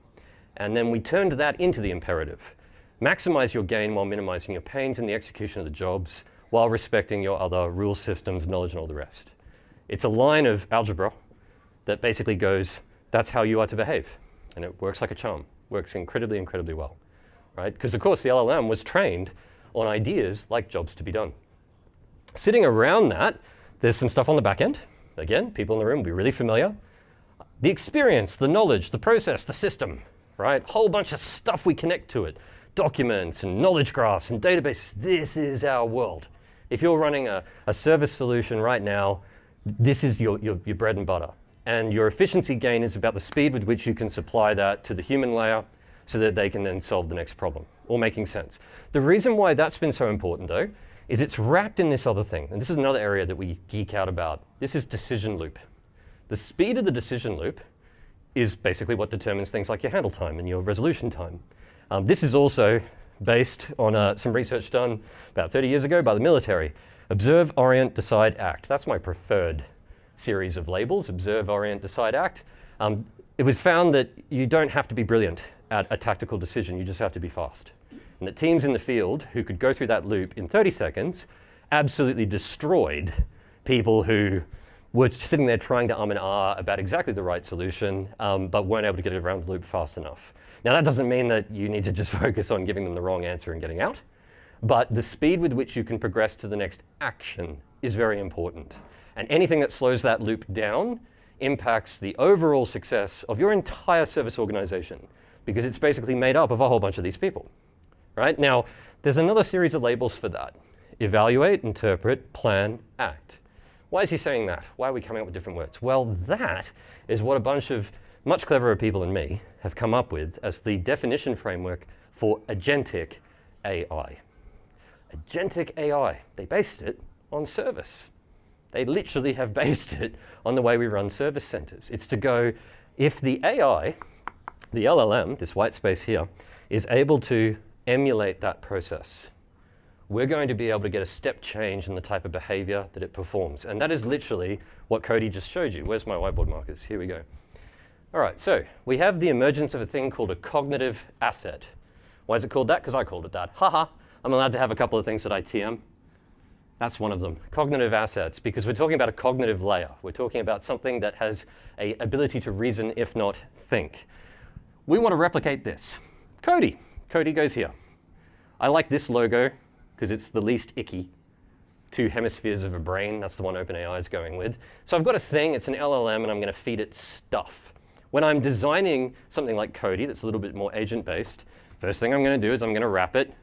And then we turned that into the imperative. Maximize your gain while minimizing your pains in the execution of the jobs while respecting your other rule systems, knowledge, and all the rest. It's a line of algebra that basically goes, that's how you are to behave. And it works like a charm. Works incredibly, incredibly well, right? Because of course the LLM was trained on ideas like jobs to be done. Sitting around that, there's some stuff on the back end. Again, people in the room will be really familiar. The experience, the knowledge, the process, the system, right? Whole bunch of stuff we connect to it. Documents and knowledge graphs and databases. This is our world. If you're running a service solution right now, this is your bread and butter. And your efficiency gain is about the speed with which you can supply that to the human layer so that they can then solve the next problem. All making sense. The reason why that's been so important, though, is it's wrapped in this other thing. And this is another area that we geek out about. This is decision loop. The speed of the decision loop is basically what determines things like your handle time and your resolution time. This is also based on some research done about 30 years ago by the military. Observe, orient, decide, act. That's my preferred series of labels, observe, orient, decide, act. It was found that you don't have to be brilliant at a tactical decision, you just have to be fast. And that teams in the field who could go through that loop in 30 seconds absolutely destroyed people who were sitting there trying to and ah about exactly the right solution, but weren't able to get it around the loop fast enough. Now that doesn't mean that you need to just focus on giving them the wrong answer and getting out, but the speed with which you can progress to the next action is very important. And anything that slows that loop down impacts the overall success of your entire service organization because it's basically made up of a whole bunch of these people, right? Now, There's another series of labels for that. Evaluate, interpret, plan, act. Why is he saying that? Why are we coming up with different words? Well, that is what a bunch of much cleverer people than me have come up with as the definition framework for agentic AI. Agentic AI, they based it on service. They literally have based it on the way we run service centers. It's to go, if the AI, the LLM, this white space here, is able to emulate that process, we're going to be able to get a step change in the type of behavior that it performs. And that is literally what Cody just showed you. Where's my whiteboard markers? Here we go. All right, so we have the emergence of a thing called a cognitive asset. Why is it called that? Because I called it that. Haha, I'm allowed to have a couple of things that I TM. That's one of them, cognitive assets, because we're talking about a cognitive layer. We're talking about something that has an ability to reason, if not think. We want to replicate this. Cody goes here. I like this logo because it's the least icky. 2 hemispheres of a brain, that's the one OpenAI is going with. So I've got a thing, it's an LLM, and I'm going to feed it stuff. When I'm designing something like Cody that's a little bit more agent-based, first thing I'm going to do is I'm going to wrap it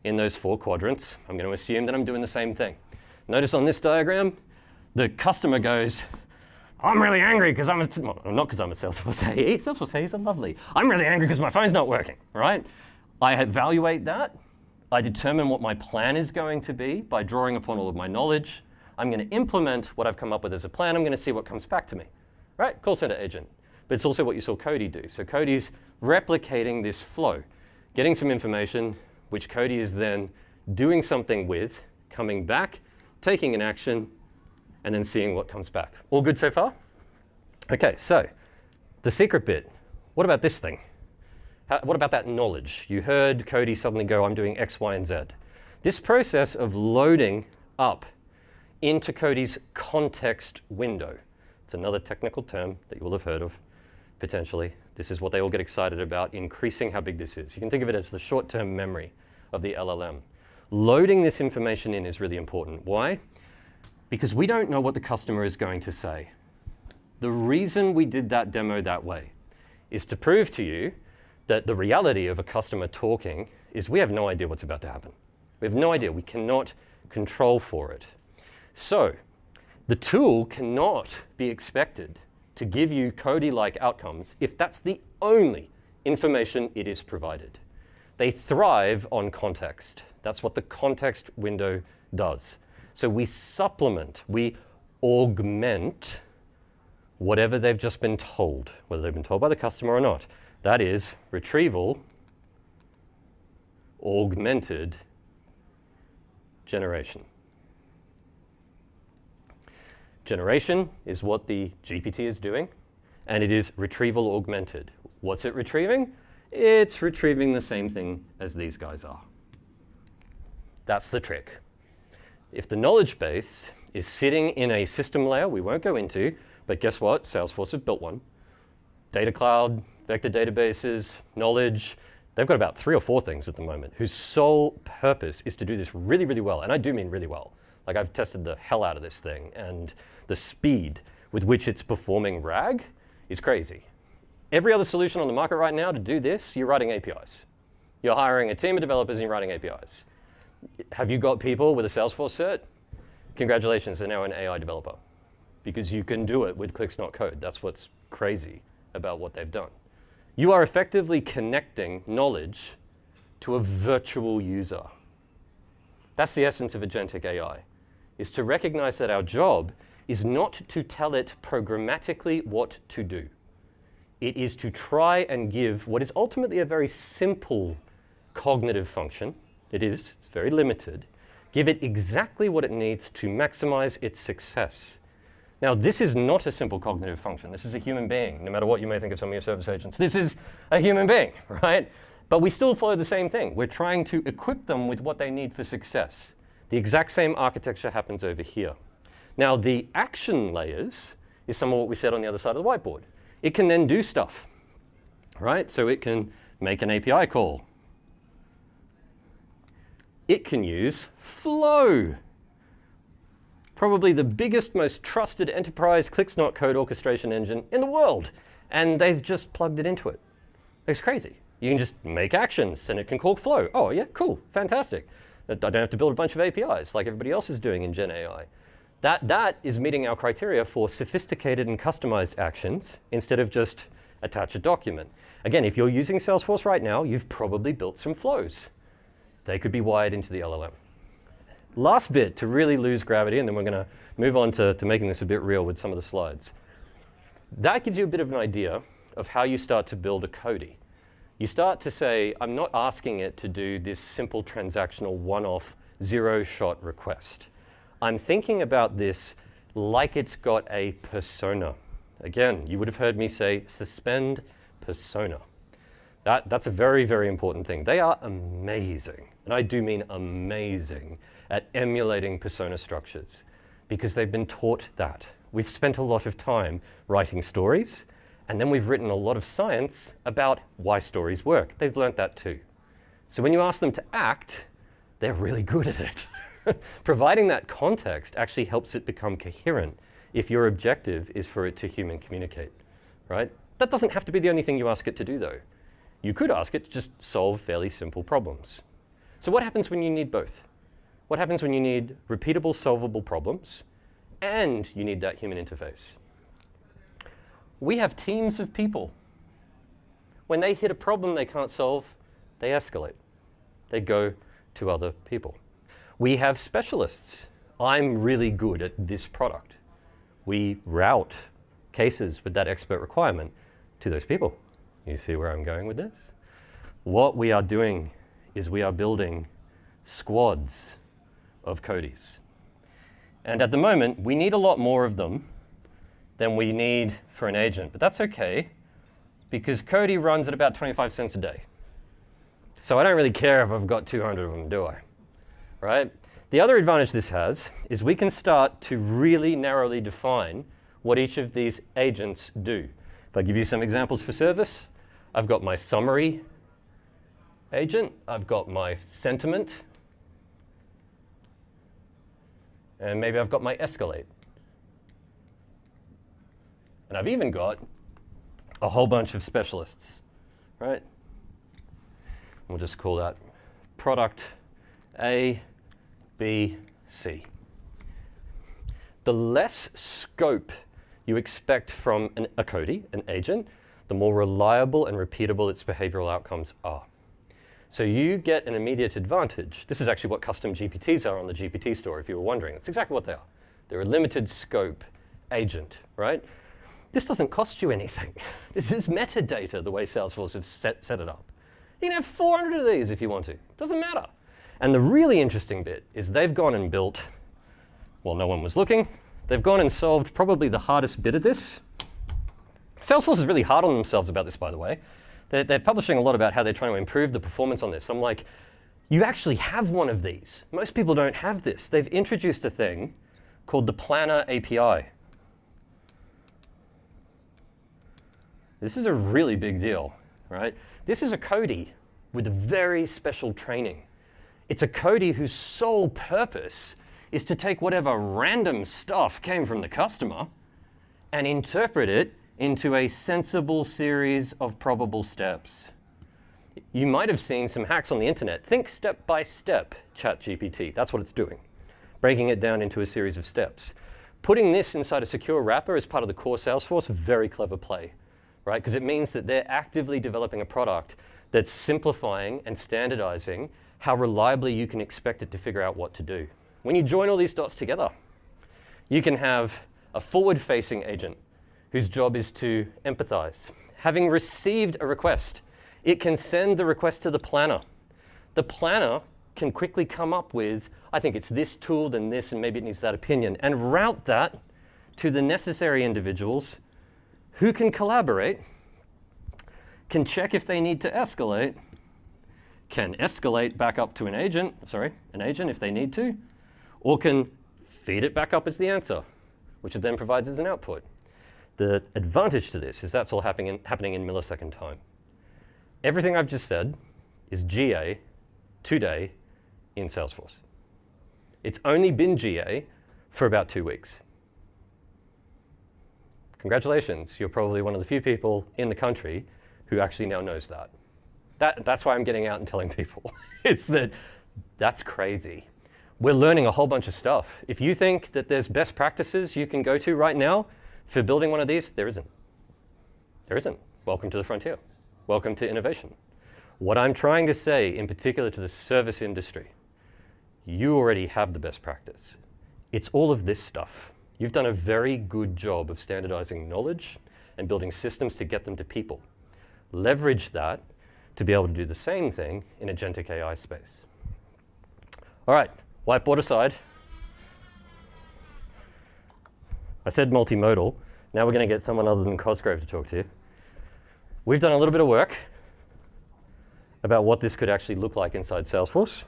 in those 4 quadrants. I'm going to assume that I'm doing the same thing. Notice on this diagram, the customer goes, I'm really angry because I'm not because I'm a Salesforce AE. Salesforce AEs are lovely. I'm really angry because my phone's not working, right? I evaluate that. I determine what my plan is going to be by drawing upon all of my knowledge. I'm going to implement what I've come up with as a plan. I'm going to see what comes back to me, right? Call center agent. But it's also what you saw Cody do. So Cody's replicating this flow, getting some information, which Cody is then doing something with, coming back, taking an action, and then seeing what comes back. All good so far? Okay, so the secret bit. What about this thing? What about that knowledge? You heard Cody suddenly go, I'm doing X, Y, and Z. This process of loading up into Cody's context window. It's another technical term that you will have heard of, potentially. This is what they all get excited about, increasing how big this is. You can think of it as the short-term memory of the LLM. Loading this information in is really important. Why? Because we don't know what the customer is going to say. The reason we did that demo that way is to prove to you that the reality of a customer talking is we have no idea what's about to happen. We have no idea. We cannot control for it. So the tool cannot be expected to give you Cody-like outcomes if that's the only information it is provided. They thrive on context. That's what the context window does. So we supplement, we augment whatever they've just been told, whether they've been told by the customer or not. That is retrieval augmented generation. Generation is what the GPT is doing, and it is retrieval augmented. What's it retrieving? It's retrieving the same thing as these guys are. That's the trick. If the knowledge base is sitting in a system layer we won't go into, but guess what? Salesforce have built one. Data cloud, vector databases, knowledge. They've got about 3 or 4 things at the moment whose sole purpose is to do this really, really well. And I do mean really well. Like I've tested the hell out of this thing, and the speed with which it's performing RAG is crazy. Every other solution on the market right now to do this, you're writing APIs. You're hiring a team of developers and you're writing APIs. Have you got people with a Salesforce cert? Congratulations, they're now an AI developer. Because you can do it with clicks, not code. That's what's crazy about what they've done. You are effectively connecting knowledge to a virtual user. That's the essence of agentic AI, is to recognize that our job is not to tell it programmatically what to do. It is to try and give what is ultimately a very simple cognitive function. It's very limited. Give it exactly what it needs to maximize its success. Now, this is not a simple cognitive function. This is a human being, no matter what you may think of some of your service agents. This is a human being, right? But we still follow the same thing. We're trying to equip them with what they need for success. The exact same architecture happens over here. Now, the action layers is some of what we said on the other side of the whiteboard. It can then do stuff, right? So it can make an API call. It can use Flow. Probably the biggest, most trusted enterprise clicks not code orchestration engine in the world. And they've just plugged it into it. It's crazy. You can just make actions and it can call flow. Oh yeah, cool, fantastic. I don't have to build a bunch of APIs like everybody else is doing in Gen AI. That is meeting our criteria for sophisticated and customized actions instead of just attach a document. Again, if you're using Salesforce right now, you've probably built some flows. They could be wired into the LLM. Last bit to really lose gravity, and then we're going to move on to making this a bit real with some of the slides. That gives you a bit of an idea of how you start to build a Cody. You start to say, I'm not asking it to do this simple transactional one-off zero-shot request. I'm thinking about this like it's got a persona. Again, you would have heard me say suspend persona. That's a very, very important thing. They are amazing, and I do mean amazing, at emulating persona structures because they've been taught that. We've spent a lot of time writing stories, and then we've written a lot of science about why stories work. They've learned that too. So when you ask them to act, they're really good at it. Providing that context actually helps it become coherent if your objective is for it to human communicate, right? That doesn't have to be the only thing you ask it to do though. You could ask it to just solve fairly simple problems. So what happens when you need both? What happens when you need repeatable, solvable problems and you need that human interface? We have teams of people. When they hit a problem they can't solve, they escalate. They go to other people. We have specialists. I'm really good at this product. We route cases with that expert requirement to those people. You see where I'm going with this? What we are doing is we are building squads of Codys. And at the moment, we need a lot more of them than we need for an agent. But that's OK, because Cody runs at about 25 cents a day. So I don't really care if I've got 200 of them, do I? Right? The other advantage this has is we can start to really narrowly define what each of these agents do. If I give you some examples for service, I've got my summary agent, I've got my sentiment, and maybe I've got my escalate. And I've even got a whole bunch of specialists, right? We'll just call that product A, B, C. The less scope you expect from a Cody, an agent, the more reliable and repeatable its behavioral outcomes are. So you get an immediate advantage. This is actually what custom GPTs are on the GPT store, if you were wondering. That's exactly what they are. They're a limited scope agent, right? This doesn't cost you anything. This is metadata, the way Salesforce has set it up. You can have 400 of these if you want to. It doesn't matter. And the really interesting bit is they've gone and built, well, no one was looking. They've gone and solved probably the hardest bit of this. Salesforce is really hard on themselves about this, by the way. They're publishing a lot about how they're trying to improve the performance on this. I'm like, you actually have one of these. Most people don't have this. They've introduced a thing called the Planner API. This is a really big deal, right? This is a Cody with a very special training. It's a Cody whose sole purpose is to take whatever random stuff came from the customer and interpret it into a sensible series of probable steps. You might have seen some hacks on the internet. Think step-by-step ChatGPT. That's what it's doing, breaking it down into a series of steps. Putting this inside a secure wrapper as part of the core Salesforce, very clever play, right? Because it means that they're actively developing a product that's simplifying and standardizing how reliably you can expect it to figure out what to do. When you join all these dots together, you can have a forward-facing agent whose job is to empathize. Having received a request, it can send the request to the planner. The planner can quickly come up with, I think it's this tool, then this, and maybe it needs that opinion, and route that to the necessary individuals who can collaborate, can check if they need to escalate, can escalate back up to an agent if they need to, or can feed it back up as the answer, which it then provides as an output. The advantage to this is that's all happening in millisecond time. Everything I've just said is GA today in Salesforce. It's only been GA for about 2 weeks. Congratulations, you're probably one of the few people in the country who actually now knows that. That's why I'm getting out and telling people. It's that's crazy. We're learning a whole bunch of stuff. If you think that there's best practices you can go to right now for building one of these, there isn't. There isn't. Welcome to the frontier. Welcome to innovation. What I'm trying to say, in particular to the service industry, you already have the best practice. It's all of this stuff. You've done a very good job of standardizing knowledge and building systems to get them to people. Leverage that to be able to do the same thing in agentic AI space. All right, whiteboard aside. I said multimodal. Now we're going to get someone other than Cosgrove to talk to you. We've done a little bit of work about what this could actually look like inside Salesforce.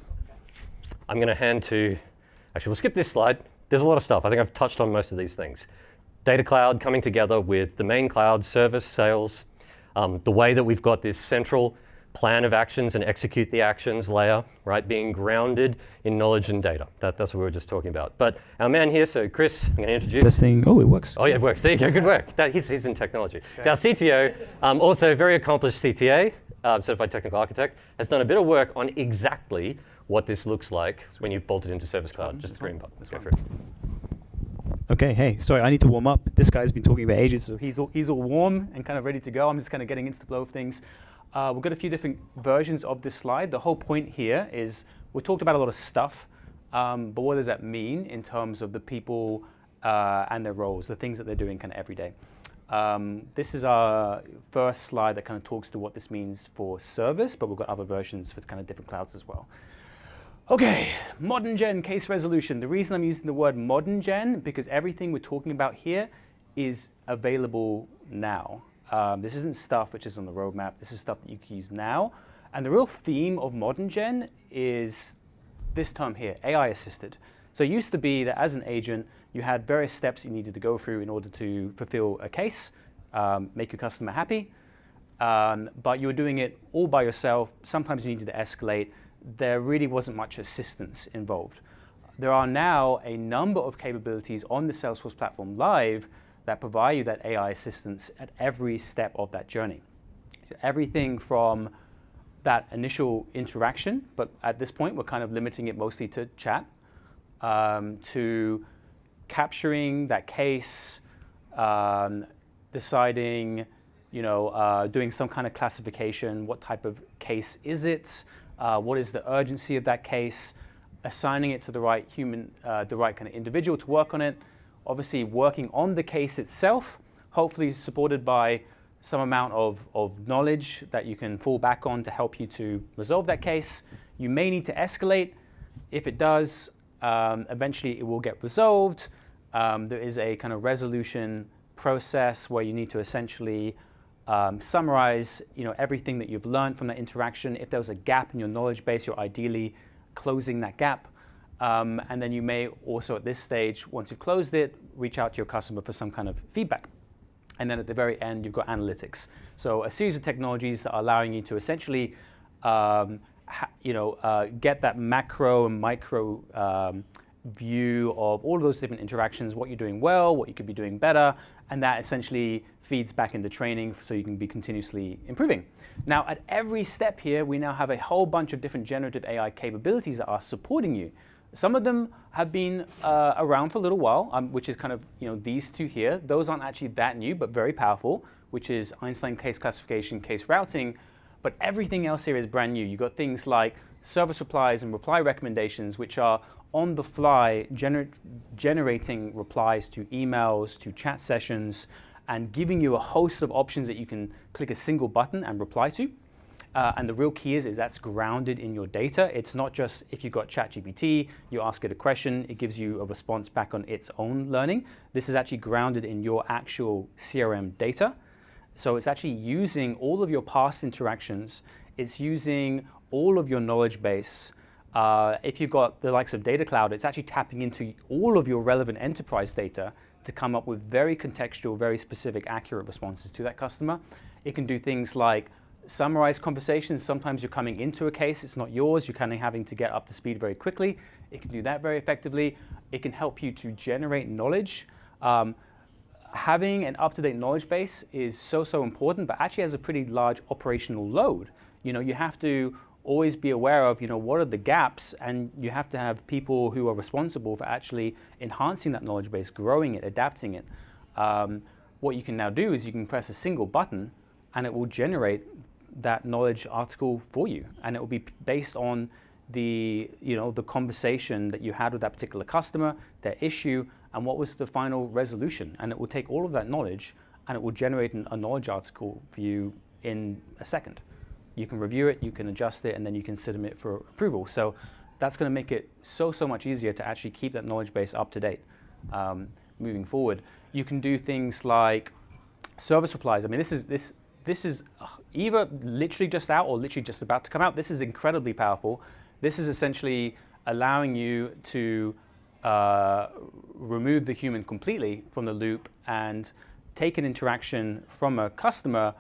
I'm going to hand to, actually we'll skip this slide. There's a lot of stuff. I think I've touched on most of these things. Data cloud coming together with the main cloud, service, sales, the way that we've got this central plan of actions and execute the actions layer, right, being grounded in knowledge and data. That's what we were just talking about. But our man here, so Chris, I'm going to introduce. This thing, oh, it works. Oh yeah, it works. There you go, good work. He's in technology. Okay. So our CTO, also a very accomplished CTA, Certified Technical Architect, has done a bit of work on exactly what this looks like when you bolt it into ServiceCloud. Just the green button. Let's go for it. Okay, hey, sorry, I need to warm up. This guy's been talking about ages, so he's all warm and kind of ready to go. I'm just kind of getting into the flow of things. We've got a few different versions of this slide. The whole point here is we talked about a lot of stuff, but what does that mean in terms of the people and their roles, the things that they're doing kind of every day? This is our first slide that kind of talks to what this means for service, but we've got other versions for kind of different clouds as well. Okay, modern gen case resolution. The reason I'm using the word modern gen, because everything we're talking about here is available now. This isn't stuff which is on the roadmap. This is stuff that you can use now. And the real theme of modern gen is this term here, AI assisted. So it used to be that as an agent, you had various steps you needed to go through in order to fulfill a case, make your customer happy. But you were doing it all by yourself. Sometimes you needed to escalate. There really wasn't much assistance involved. There are now a number of capabilities on the Salesforce platform live that provide you that AI assistance at every step of that journey. So everything from that initial interaction, but at this point we're kind of limiting it mostly to chat, to capturing that case, deciding, doing some kind of classification, what type of case is it, what is the urgency of that case, assigning it to the right human, the right kind of individual to work on it, obviously working on the case itself, hopefully supported by some amount of knowledge that you can fall back on to help you to resolve that case. You may need to escalate. If it does, eventually it will get resolved. There is a kind of resolution process where you need to essentially summarize everything that you've learned from that interaction. If there was a gap in your knowledge base, you're ideally closing that gap. And then you may also at this stage, once you've closed it, reach out to your customer for some kind of feedback. And then at the very end, you've got analytics. So a series of technologies that are allowing you to essentially get that macro and micro view of all of those different interactions, what you're doing well, what you could be doing better, and that essentially feeds back into training so you can be continuously improving. Now, at every step here, we now have a whole bunch of different generative AI capabilities that are supporting you. Some of them have been around for a little while, which is kind of these two here. Those aren't actually that new, but very powerful, which is Einstein case classification, case routing. But everything else here is brand new. You've got things like service replies and reply recommendations, which are on the fly generating replies to emails, to chat sessions, and giving you a host of options that you can click a single button and reply to. And the real key is that's grounded in your data. It's not just if you've got ChatGPT, you ask it a question, it gives you a response back on its own learning. This is actually grounded in your actual CRM data. So it's actually using all of your past interactions. It's using all of your knowledge base. If you've got the likes of Data Cloud, it's actually tapping into all of your relevant enterprise data to come up with very contextual, very specific, accurate responses to that customer. It can do things like summarize conversations. Sometimes you're coming into a case, it's not yours, you're kind of having to get up to speed very quickly. It can do that very effectively. It can help you to generate knowledge. Having an up-to-date knowledge base is so important, but actually has a pretty large operational load You have to always be aware of, what are the gaps, and you have to have people who are responsible for actually enhancing that knowledge base, growing it, adapting it. What you can now do is you can press a single button and it will generate that knowledge article for you, and it will be based on the conversation that you had with that particular customer, their issue, and what was the final resolution. And it will take all of that knowledge and it will generate a knowledge article for you in a second. You can review it, you can adjust it, and then you can submit it for approval. So that's going to make it so much easier to actually keep that knowledge base up to date moving forward. You can do things like service replies. I mean, this is either literally just out or literally just about to come out. This is incredibly powerful. This is essentially allowing you to remove the human completely from the loop and take an interaction from a customer,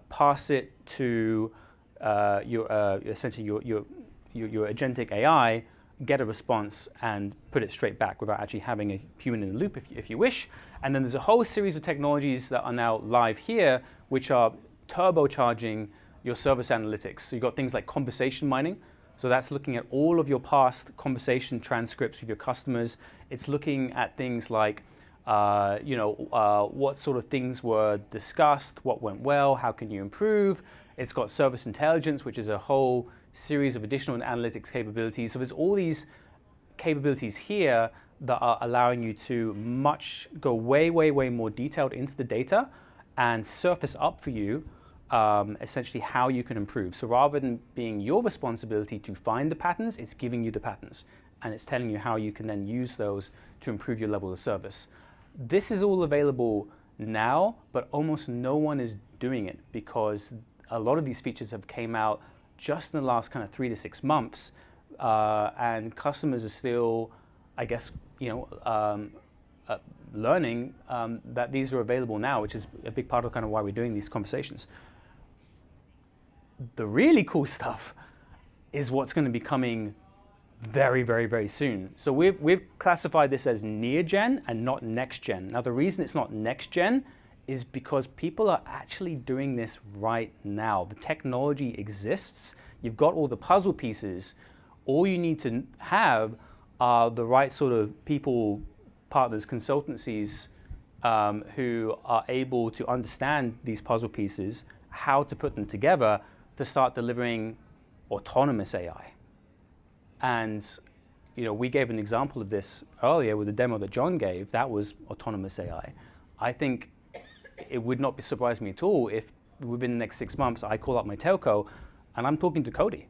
pass it to essentially your agentic AI, get a response, and put it straight back without actually having a human in the loop, if you wish. And then there's a whole series of technologies that are now live here, which are turbocharging your service analytics. So you've got things like conversation mining. So that's looking at all of your past conversation transcripts with your customers. It's looking at things like what sort of things were discussed, what went well, how can you improve. It's got service intelligence, which is a whole series of additional analytics capabilities. So there's all these capabilities here that are allowing you to go way more detailed into the data and surface up for you essentially how you can improve. So rather than being your responsibility to find the patterns, it's giving you the patterns, and it's telling you how you can then use those to improve your level of service. This is all available now, but almost no one is doing it because a lot of these features have came out just in the last kind of 3 to 6 months, and customers are still, I guess, learning that these are available now, which is a big part of kind of why we're doing these conversations. The really cool stuff is what's going to be coming very soon. So we've classified this as near gen and not next gen. Now the reason it's not next gen is because people are actually doing this right now. The technology exists. You've got all the puzzle pieces. All you need to have are the right sort of people, partners, consultancies who are able to understand these puzzle pieces, how to put them together to start delivering autonomous AI. And we gave an example of this earlier with the demo that John gave. That was autonomous AI. I think it would not surprise me at all if within the next 6 months I call up my telco and I'm talking to Cody.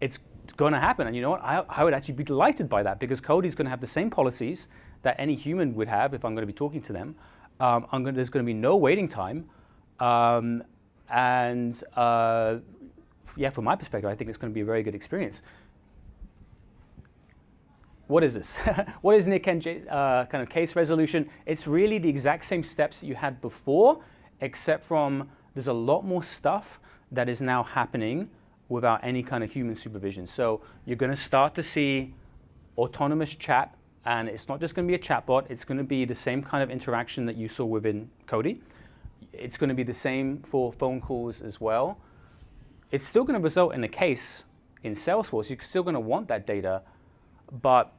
It's going to happen, and you know what? I would actually be delighted by that, because Cody's going to have the same policies that any human would have if I'm going to be talking to them. There's going to be no waiting time, from my perspective, I think it's going to be a very good experience. What is this? What is kind of case resolution? It's really the exact same steps that you had before, except from there's a lot more stuff that is now happening without any kind of human supervision. So you're going to start to see autonomous chat, and it's not just going to be a chatbot. It's going to be the same kind of interaction that you saw within Cody. It's going to be the same for phone calls as well. It's still going to result in a case in Salesforce. You're still going to want that data, but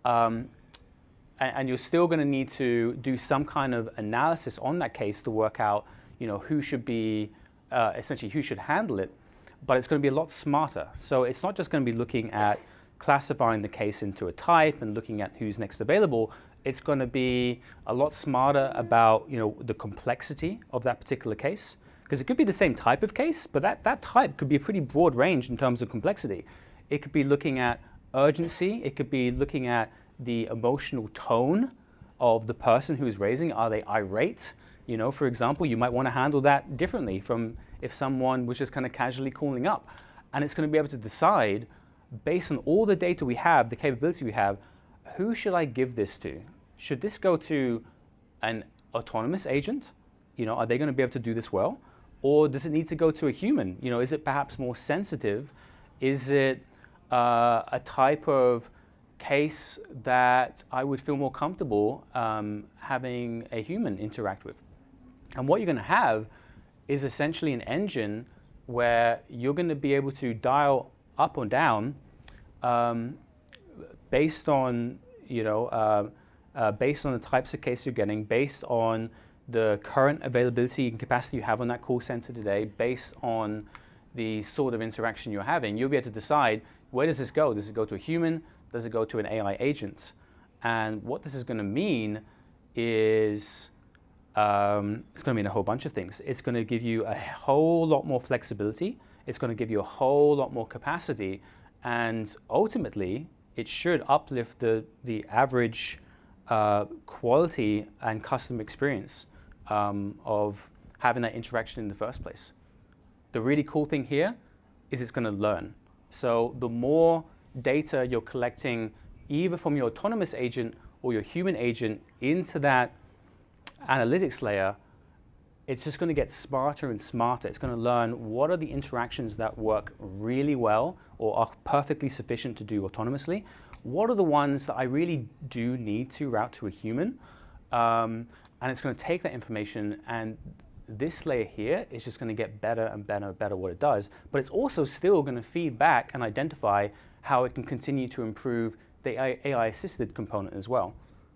and you're still going to need to do some kind of analysis on that case to work out, who should be essentially who should handle it. But it's going to be a lot smarter. So it's not just going to be looking at classifying the case into a type and looking at who's next available. It's going to be a lot smarter about the complexity of that particular case, because it could be the same type of case, but that type could be a pretty broad range in terms of complexity. It could be looking at urgency. It could be looking at the emotional tone of the person who is raising. Are they irate? For example, you might want to handle that differently from if someone was just kind of casually calling up. And it's going to be able to decide, based on all the data we have, the capability we have, who should I give this to? Should this go to an autonomous agent? Are they going to be able to do this well? Or does it need to go to a human? Is it perhaps more sensitive? Is it a type of case that I would feel more comfortable having a human interact with? And what you're going to have is essentially an engine where you're going to be able to dial up or down based on, based on the types of cases you're getting, based on the current availability and capacity you have on that call center today, based on the sort of interaction you're having. You'll be able to decide, where does this go? Does it go to a human? Does it go to an AI agent? And what this is going to mean is it's going to mean a whole bunch of things. It's going to give you a whole lot more flexibility. It's going to give you a whole lot more capacity. And ultimately, it should uplift the average quality and customer experience of having that interaction in the first place. The really cool thing here is it's going to learn. So the more data you're collecting, either from your autonomous agent or your human agent into that analytics layer, it's just going to get smarter and smarter. It's going to learn what are the interactions that work really well or are perfectly sufficient to do autonomously. What are the ones that I really do need to route to a human? And it's going to take that information, and this layer here is just going to get better and better and better what it does. But it's also still going to feed back and identify how it can continue to improve the AI-assisted component as well.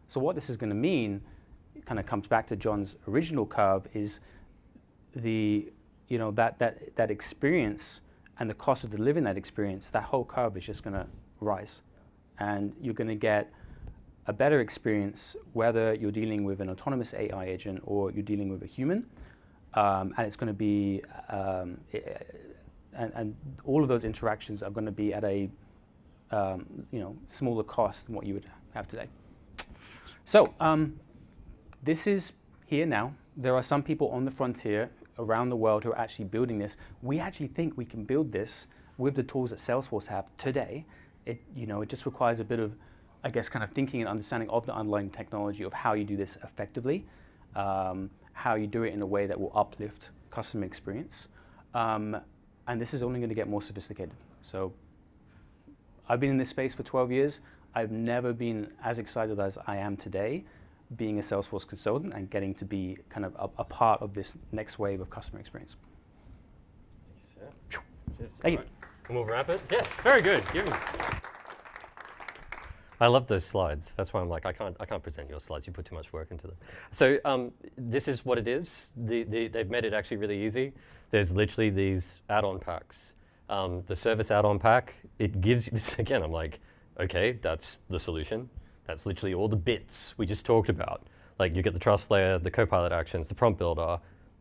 So what this is going to mean, it kind of comes back to John's original curve, is that experience and the cost of delivering that experience, that whole curve is just going to rise. And you're going to get a better experience whether you're dealing with an autonomous AI agent or you're dealing with a human. And it's going to be, and all of those interactions are going to be at a smaller cost than what you would have today. So this is here now. There are some people on the frontier around the world who are actually building this. We actually think we can build this with the tools that Salesforce have today. It just requires a bit of, I guess, kind of thinking and understanding of the underlying technology of how you do this effectively, how you do it in a way that will uplift customer experience. And this is only going to get more sophisticated. So I've been in this space for 12 years. I've never been as excited as I am today, being a Salesforce consultant and getting to be kind of a part of this next wave of customer experience. Thank you, sir. Cheers. Thank you. Right. And we'll wrap it. Yes, very good. Give me. I love those slides. That's why I'm like, I can't present your slides. You put too much work into them. So this is what it is. They've made it actually really easy. There's literally these add-on packs. The service add-on pack, it gives you this, again, I'm like, okay, that's the solution. That's literally all the bits we just talked about. Like you get the trust layer, the Copilot actions, the prompt builder.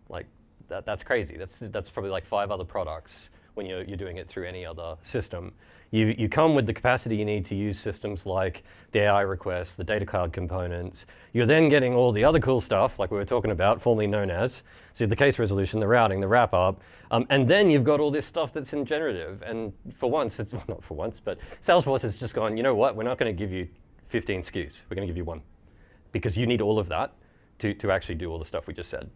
Like that's crazy. That's probably like 5 other products when you're doing it through any other system. You come with the capacity you need to use systems like the AI requests, the data cloud components. You're then getting all the other cool stuff, like we were talking about, formerly known as, so the case resolution, the routing, the wrap up, and then you've got all this stuff that's in generative. And for once, well, not for once, but Salesforce has just gone, you know what, we're not going to give you 15 SKUs, we're going to give you 1. Because you need all of that to actually do all the stuff we just said.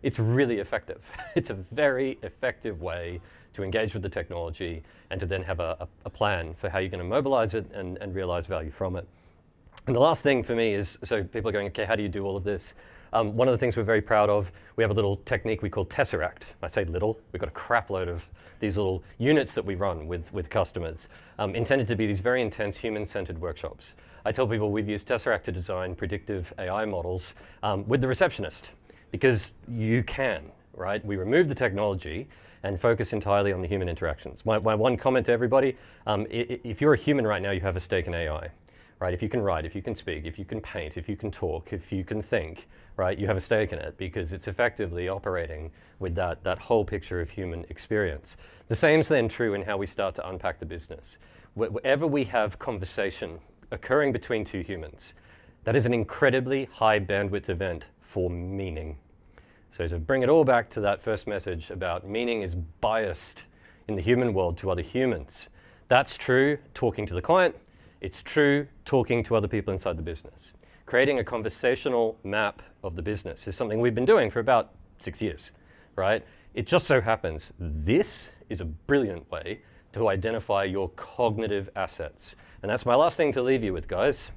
It's really effective. It's a very effective way to engage with the technology and to then have a plan for how you're going to mobilize it and realize value from it. And the last thing for me is, so people are going, okay, how do you do all of this? One of the things we're very proud of, we have a little technique we call Tesseract. I say little, we've got a crap load of these little units that we run with customers, intended to be these very intense human-centered workshops. I tell people we've used Tesseract to design predictive AI models with the receptionist, because you can, right? We remove the technology and focus entirely on the human interactions. My one comment to everybody, if you're a human right now, you have a stake in AI, right? If you can write, if you can speak, if you can paint, if you can talk, if you can think, right? You have a stake in it because it's effectively operating with that whole picture of human experience. The same's then true in how we start to unpack the business. Wherever we have conversation occurring between 2 humans, that is an incredibly high bandwidth event for meaning. So to bring it all back to that first message about meaning is biased in the human world to other humans. That's true talking to the client. It's true talking to other people inside the business. Creating a conversational map of the business is something we've been doing for about 6 years, right? It just so happens this is a brilliant way to identify your cognitive assets. And that's my last thing to leave you with, guys.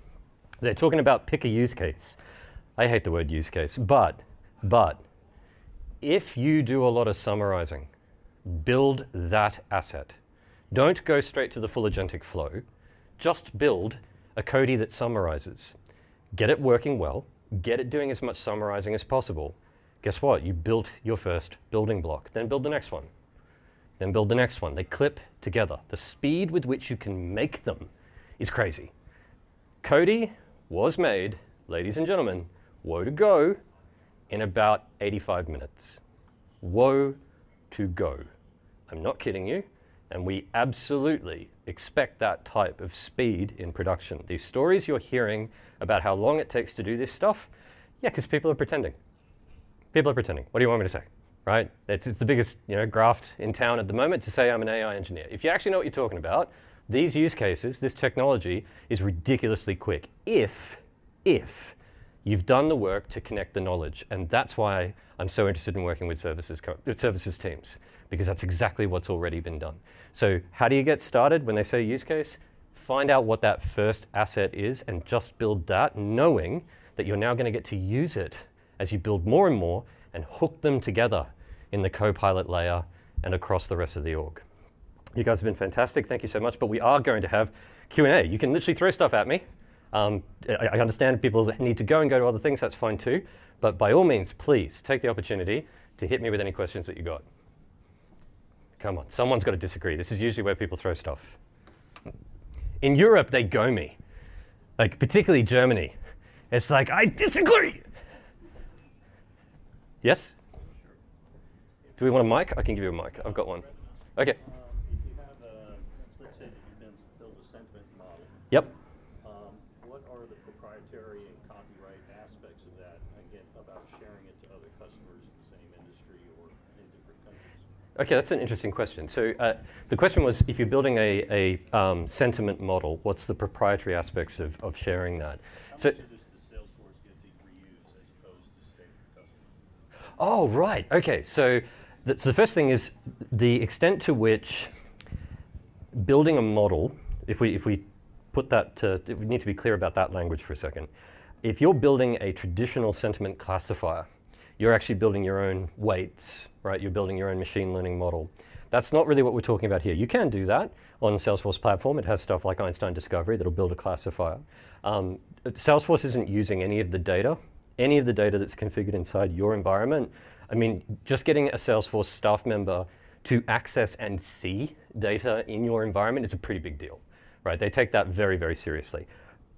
They're talking about pick a use case. I hate the word use case, but if you do a lot of summarizing, build that asset. Don't go straight to the full agentic flow. Just build a Cody that summarizes. Get it working well. Get it doing as much summarizing as possible. Guess what? You built your first building block. Then build the next one. Then build the next one. They clip together. The speed with which you can make them is crazy. Cody was made, ladies and gentlemen, woe to go, in about 85 minutes. Woe to go. I'm not kidding you. And we absolutely expect that type of speed in production. These stories you're hearing about how long it takes to do this stuff, yeah, because people are pretending. People are pretending. What do you want me to say, right? It's the biggest graft in town at the moment to say I'm an AI engineer. If you actually know what you're talking about, these use cases, this technology is ridiculously quick if you've done the work to connect the knowledge. And that's why I'm so interested in working with services teams, because that's exactly what's already been done. So how do you get started when they say use case? Find out what that first asset is and just build that, knowing that you're now going to get to use it as you build more and more and hook them together in the Copilot layer and across the rest of the org. You guys have been fantastic. Thank you so much. But we are going to have Q&A. You can literally throw stuff at me. I understand people need to go to other things. That's fine too. But by all means, please take the opportunity to hit me with any questions that you got. Come on, someone's got to disagree. This is usually where people throw stuff. In Europe, they go me. Like, particularly Germany. It's like, I disagree. Yes? Do we want a mic? I can give you a mic. I've got one. Okay. If you have let's say that you build a sentiment model. Yep. What are the proprietary and copyright aspects of that, again, about sharing it to other customers in the same industry or in different countries? Okay, that's an interesting question. So the question was, if you're building a sentiment model, what's the proprietary aspects of sharing that? How much of this does Salesforce get to reuse as opposed to stay with customers? Oh, right. Okay, so the first thing is the extent to which building a model, if we put that we need to be clear about that language for a second. If you're building a traditional sentiment classifier, you're actually building your own weights, right? You're building your own machine learning model. That's not really what we're talking about here. You can do that on the Salesforce platform. It has stuff like Einstein Discovery that'll build a classifier. Salesforce isn't using any of the data that's configured inside your environment. I mean, just getting a Salesforce staff member to access and see data in your environment is a pretty big deal, right? They take that very, very seriously.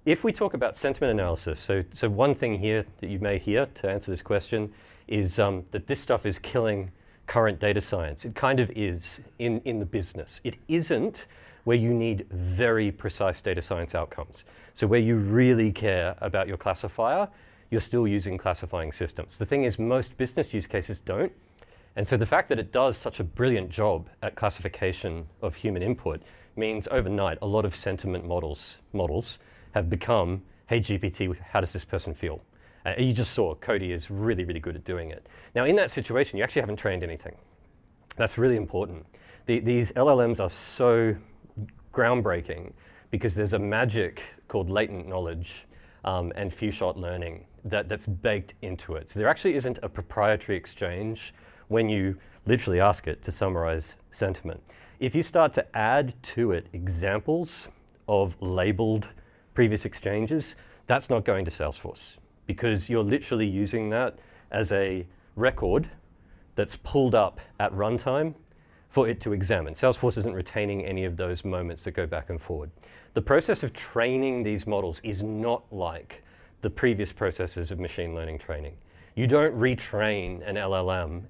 If we talk about sentiment analysis, so one thing here that you may hear to answer this question is that this stuff is killing current data science. It kind of is in the business. It isn't where you need very precise data science outcomes. So where you really care about your classifier, you're still using classifying systems. The thing is, most business use cases don't. And so the fact that it does such a brilliant job at classification of human input means overnight a lot of sentiment models have become, hey GPT, how does this person feel? You just saw Cody is really, really good at doing it. Now in that situation, you actually haven't trained anything. That's really important. These LLMs are so groundbreaking because there's a magic called latent knowledge and few-shot learning that's baked into it. So there actually isn't a proprietary exchange when you literally ask it to summarize sentiment. If you start to add to it examples of labeled previous exchanges, that's not going to Salesforce because you're literally using that as a record that's pulled up at runtime for it to examine. Salesforce isn't retaining any of those moments that go back and forward. The process of training these models is not like the previous processes of machine learning training. You don't retrain an LLM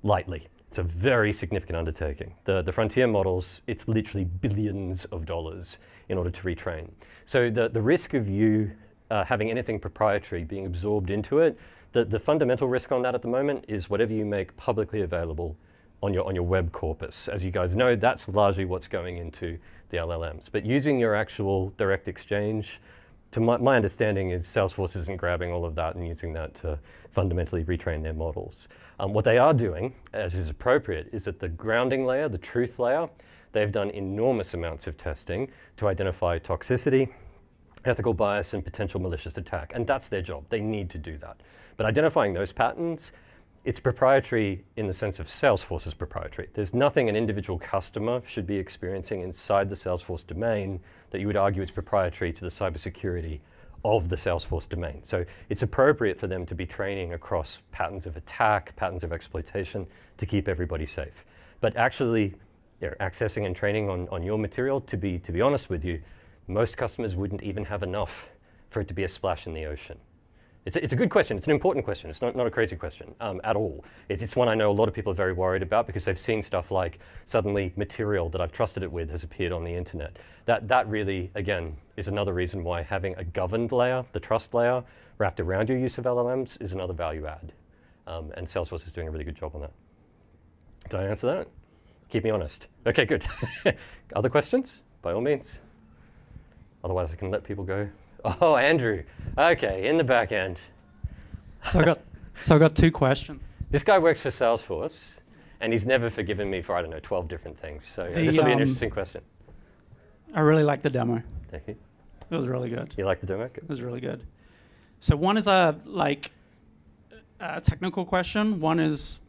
lightly. It's a very significant undertaking. The frontier models, it's literally billions of dollars in order to retrain. So the risk of you having anything proprietary being absorbed into it, the fundamental risk on that at the moment is whatever you make publicly available on your web corpus. As you guys know, that's largely what's going into the LLMs. But using your actual direct exchange, to my understanding is Salesforce isn't grabbing all of that and using that to fundamentally retrain their models. What they are doing, as is appropriate, is at the grounding layer, the truth layer, they've done enormous amounts of testing to identify toxicity, ethical bias, and potential malicious attack. And that's their job. They need to do that. But identifying those patterns, It's proprietary in the sense of Salesforce is proprietary. There's nothing an individual customer should be experiencing inside the Salesforce domain that you would argue is proprietary to the cybersecurity of the Salesforce domain. So it's appropriate for them to be training across patterns of attack, patterns of exploitation to keep everybody safe. But actually, accessing and training on your material, to be honest with you, most customers wouldn't even have enough for it to be a splash in the ocean. It's a good question. It's an important question. It's not a crazy question at all. It's one I know a lot of people are very worried about because they've seen stuff like suddenly material that I've trusted it with has appeared on the internet. That really, again, is another reason why having a governed layer, the trust layer, wrapped around your use of LLMs is another value add. And Salesforce is doing a really good job on that. Did I answer that? Keep me honest. Okay, good. Other questions? By all means. Otherwise, I can let people go. Oh, Andrew. Okay, in the back end. So I got two questions. This guy works for Salesforce, and he's never forgiven me for, I don't know, 12 different things. So this will be an interesting question. I really like the demo. Thank you. It was really good. You like the demo? It was really good. So one is a technical question. One is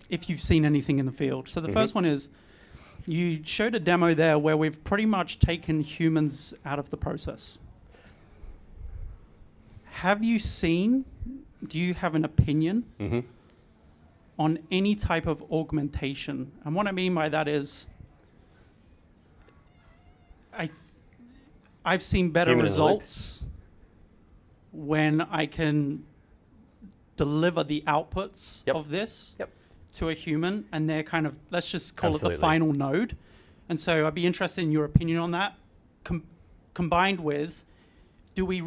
if you've seen anything in the field. So the first one is, you showed a demo there where we've pretty much taken humans out of the process. Have you seen, do you have an opinion on any type of augmentation? And what I mean by that is, I've seen better Human results when I can deliver the outputs of this to a human, and they're kind of, let's just call it the final node. And so I'd be interested in your opinion on that, combined with, do we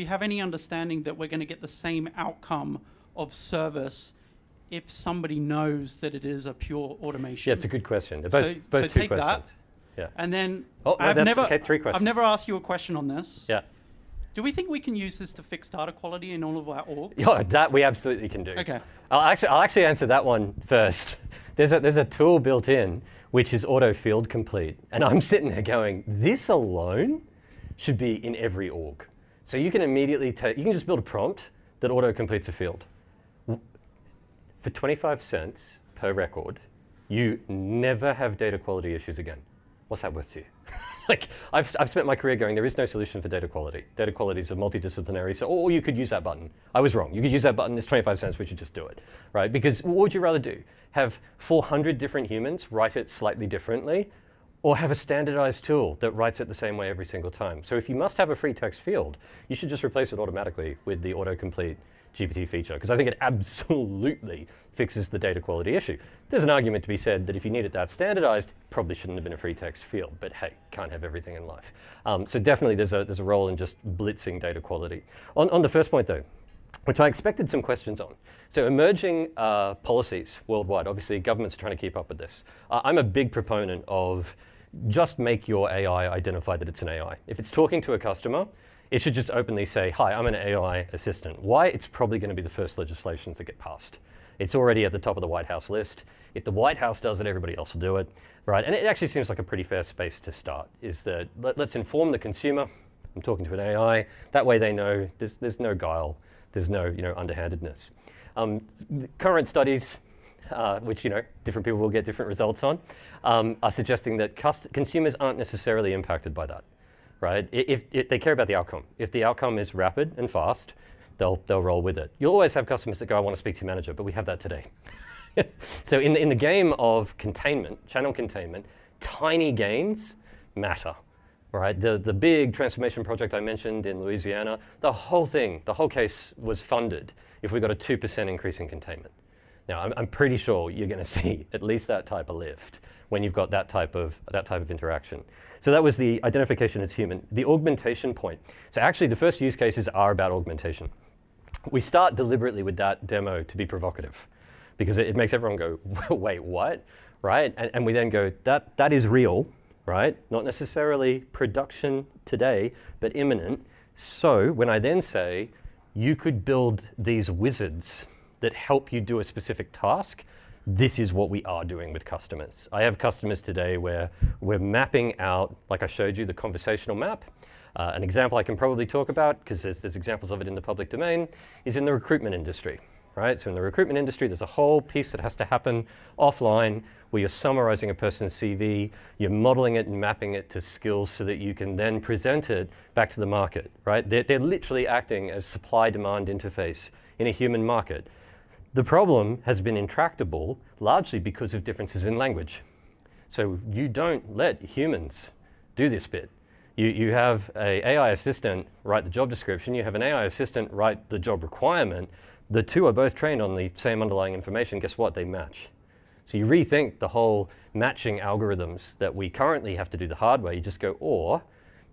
have any understanding that we're going to get the same outcome of service if somebody knows that it is a pure automation? Yeah, it's a good question. They're both so two take questions. that, Yeah. and then three questions. I've never asked you a question on this. Yeah. Do we think we can use this to fix data quality in all of our orgs? Yeah, that we absolutely can do. Okay. I'll actually answer that one first. There's a tool built in which is auto field complete, and I'm sitting there going, this alone should be in every org. So you can immediately you can just build a prompt that auto completes a field. For 25 cents per record, you never have data quality issues again. What's that worth to you? Like, I've spent my career going, there is no solution for data quality. Data quality is a multidisciplinary, so, or you could use that button. I was wrong. You could use that button, it's 25 cents, we should just do it, right? Because what would you rather do? Have 400 different humans write it slightly differently, or have a standardized tool that writes it the same way every single time? So if you must have a free text field, you should just replace it automatically with the autocomplete GPT feature, because I think it absolutely fixes the data quality issue. There's an argument to be said that if you need it that standardized, probably shouldn't have been a free text field, but hey, can't have everything in life. So definitely there's a role in just blitzing data quality. On the first point though, which I expected some questions on. So emerging policies worldwide, obviously governments are trying to keep up with this. I'm a big proponent of just make your AI identify that it's an AI. If it's talking to a customer, it should just openly say, hi, I'm an AI assistant. Why? It's probably going to be the first legislations that get passed. It's already at the top of the White House list. If the White House does it, everybody else will do it, right? And it actually seems like a pretty fair space to start, is that let's inform the consumer. I'm talking to an AI. That way they know there's no guile. There's no underhandedness. Current studies, which different people will get different results on, are suggesting that consumers aren't necessarily impacted by that. Right? If they care about the outcome. If the outcome is rapid and fast, they'll roll with it. You'll always have customers that go, I want to speak to your manager, but we have that today. So in the game of containment, channel containment, tiny gains matter. Right? The big transformation project I mentioned in Louisiana, the whole case was funded if we got a 2% increase in containment. Now, I'm pretty sure you're going to see at least that type of lift when you've got that type of interaction. So that was the identification as human. The augmentation point. So actually, the first use cases are about augmentation. We start deliberately with that demo to be provocative, because it makes everyone go, wait, what? Right? And we then go, that is real, right? Not necessarily production today, but imminent. So when I then say, you could build these wizards that help you do a specific task, this is what we are doing with customers. I have customers today where we're mapping out, like I showed you, the conversational map. An example I can probably talk about, because there's examples of it in the public domain, is in the recruitment industry, right? So in the recruitment industry, there's a whole piece that has to happen offline where you're summarizing a person's CV, you're modeling it and mapping it to skills so that you can then present it back to the market, right? They're literally acting as supply-demand interface in a human market. The problem has been intractable largely because of differences in language. So you don't let humans do this bit. You have an AI assistant write the job description, you have an AI assistant write the job requirement. The two are both trained on the same underlying information. Guess what? They match. So you rethink the whole matching algorithms that we currently have to do the hard way. You just go, or,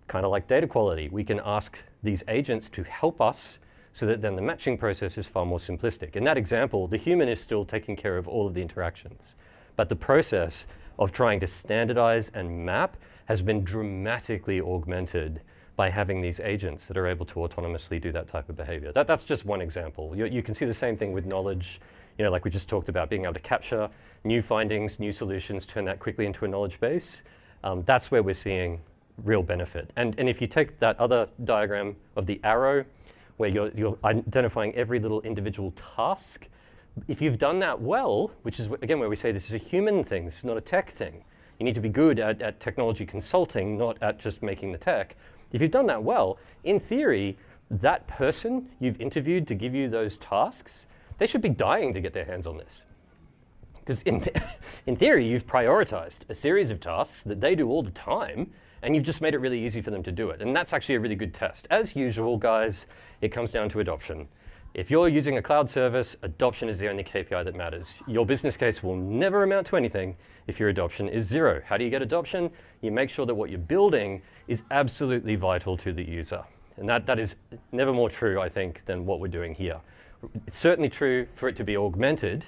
kind of like data quality, we can ask these agents to help us so that then the matching process is far more simplistic. In that example, the human is still taking care of all of the interactions, but the process of trying to standardize and map has been dramatically augmented by having these agents that are able to autonomously do that type of behavior. That's just one example. You can see the same thing with knowledge, like we just talked about, being able to capture new findings, new solutions, turn that quickly into a knowledge base. That's where we're seeing real benefit. And if you take that other diagram of the arrow, where you're identifying every little individual task, if you've done that well, which is, again, where we say this is a human thing, this is not a tech thing. You need to be good at technology consulting, not at just making the tech. If you've done that well, in theory, that person you've interviewed to give you those tasks, they should be dying to get their hands on this. Because in theory, you've prioritized a series of tasks that they do all the time, and you've just made it really easy for them to do it. And that's actually a really good test. As usual, guys, it comes down to adoption. If you're using a cloud service, adoption is the only KPI that matters. Your business case will never amount to anything if your adoption is 0. How do you get adoption? You make sure that what you're building is absolutely vital to the user. And that is never more true, I think, than what we're doing here. It's certainly true for it to be augmented,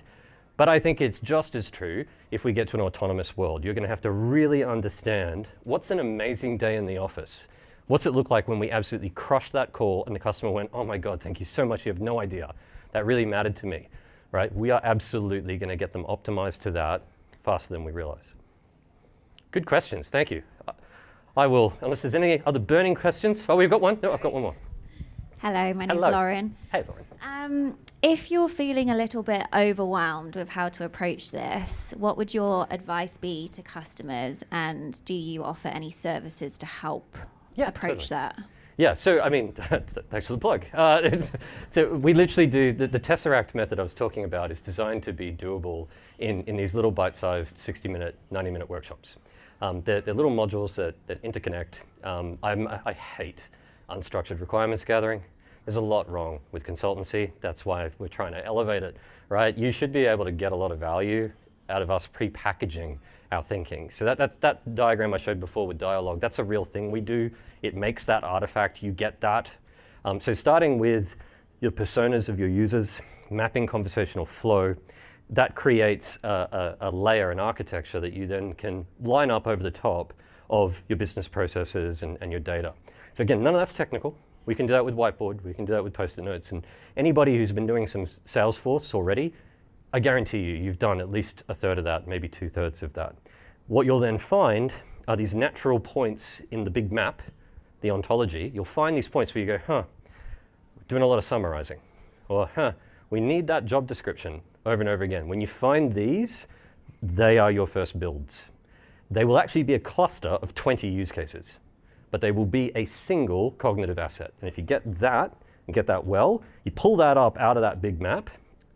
but I think it's just as true if we get to an autonomous world. You're going to have to really understand what's an amazing day in the office. What's it look like when we absolutely crushed that call and the customer went, oh my God, thank you so much, you have no idea. That really mattered to me, right? We are absolutely going to get them optimized to that faster than we realize. Good questions, thank you. I will, unless there's any other burning questions. Oh, we've got one. No, I've got one more. Hello, my name's Lauren. Hey, Lauren. If you're feeling a little bit overwhelmed with how to approach this, what would your advice be to customers, and do you offer any services to help approach that? Yeah, so I mean, thanks for the plug. So we literally do, the Tesseract method I was talking about is designed to be doable in these little bite-sized 60-minute, 90-minute workshops. They're little modules that interconnect. I hate unstructured requirements gathering. There's a lot wrong with consultancy. That's why we're trying to elevate it, right? You should be able to get a lot of value out of us pre-packaging our thinking. So that diagram I showed before with dialogue, that's a real thing we do. It makes that artifact, you get that. So starting with your personas of your users, mapping conversational flow, that creates a layer, an architecture that you then can line up over the top of your business processes and your data. So again, none of that's technical. We can do that with whiteboard, we can do that with post-it notes. And anybody who's been doing some Salesforce already, I guarantee you've done at least a third of that, maybe 2/3 of that. What you'll then find are these natural points in the big map, the ontology. You'll find these points where you go, doing a lot of summarizing. Or, we need that job description over and over again. When you find these, they are your first builds. They will actually be a cluster of 20 use cases, but they will be a single cognitive asset. And if you get that, and get that well, you pull that up out of that big map,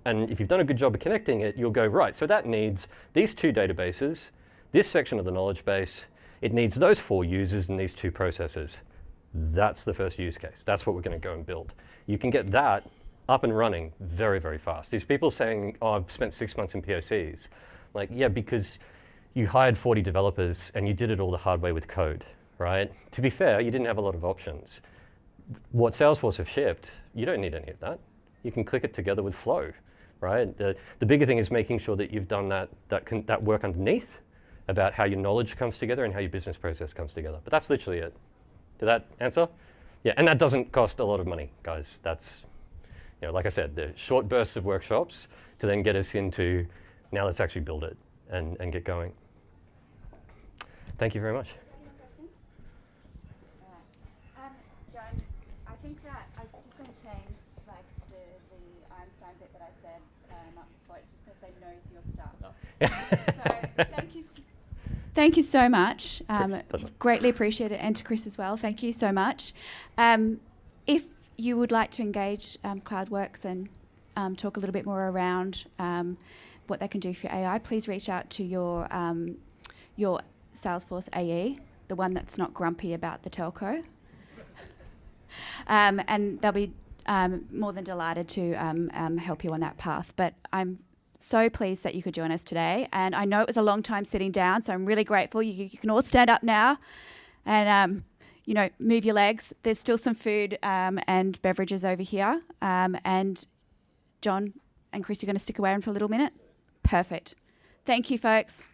and if you've done a good job of connecting it, you'll go, right, so that needs these 2 databases, this section of the knowledge base, it needs those 4 users and these 2 processes. That's the first use case. That's what we're going to go and build. You can get that up and running very, very fast. These people saying, oh, I've spent 6 months in POCs. Like, yeah, because you hired 40 developers and you did it all the hard way with code, right? To be fair, you didn't have a lot of options. What Salesforce have shipped, you don't need any of that. You can click it together with Flow, right? The bigger thing is making sure that you've done that work underneath about how your knowledge comes together and how your business process comes together. But that's literally it. Did that answer? Yeah, and that doesn't cost a lot of money, guys. That's, like I said, the short bursts of workshops to then get us into, now let's actually build it and get going. Thank you very much. Einstein bit that I said before. It's just going to say knows your stuff. So thank you so much. Greatly appreciate it, and to Chris as well. Thank you so much. If you would like to engage Cloudwerx and talk a little bit more around what they can do for your AI, please reach out to your Salesforce AE, the one that's not grumpy about the telco. And they'll be more than delighted to help you on that path. But I'm so pleased that you could join us today. And I know it was a long time sitting down, so I'm really grateful. You can all stand up now and, move your legs. There's still some food and beverages over here. And John and Chris, you're going to stick around for a little minute? Perfect. Thank you, folks.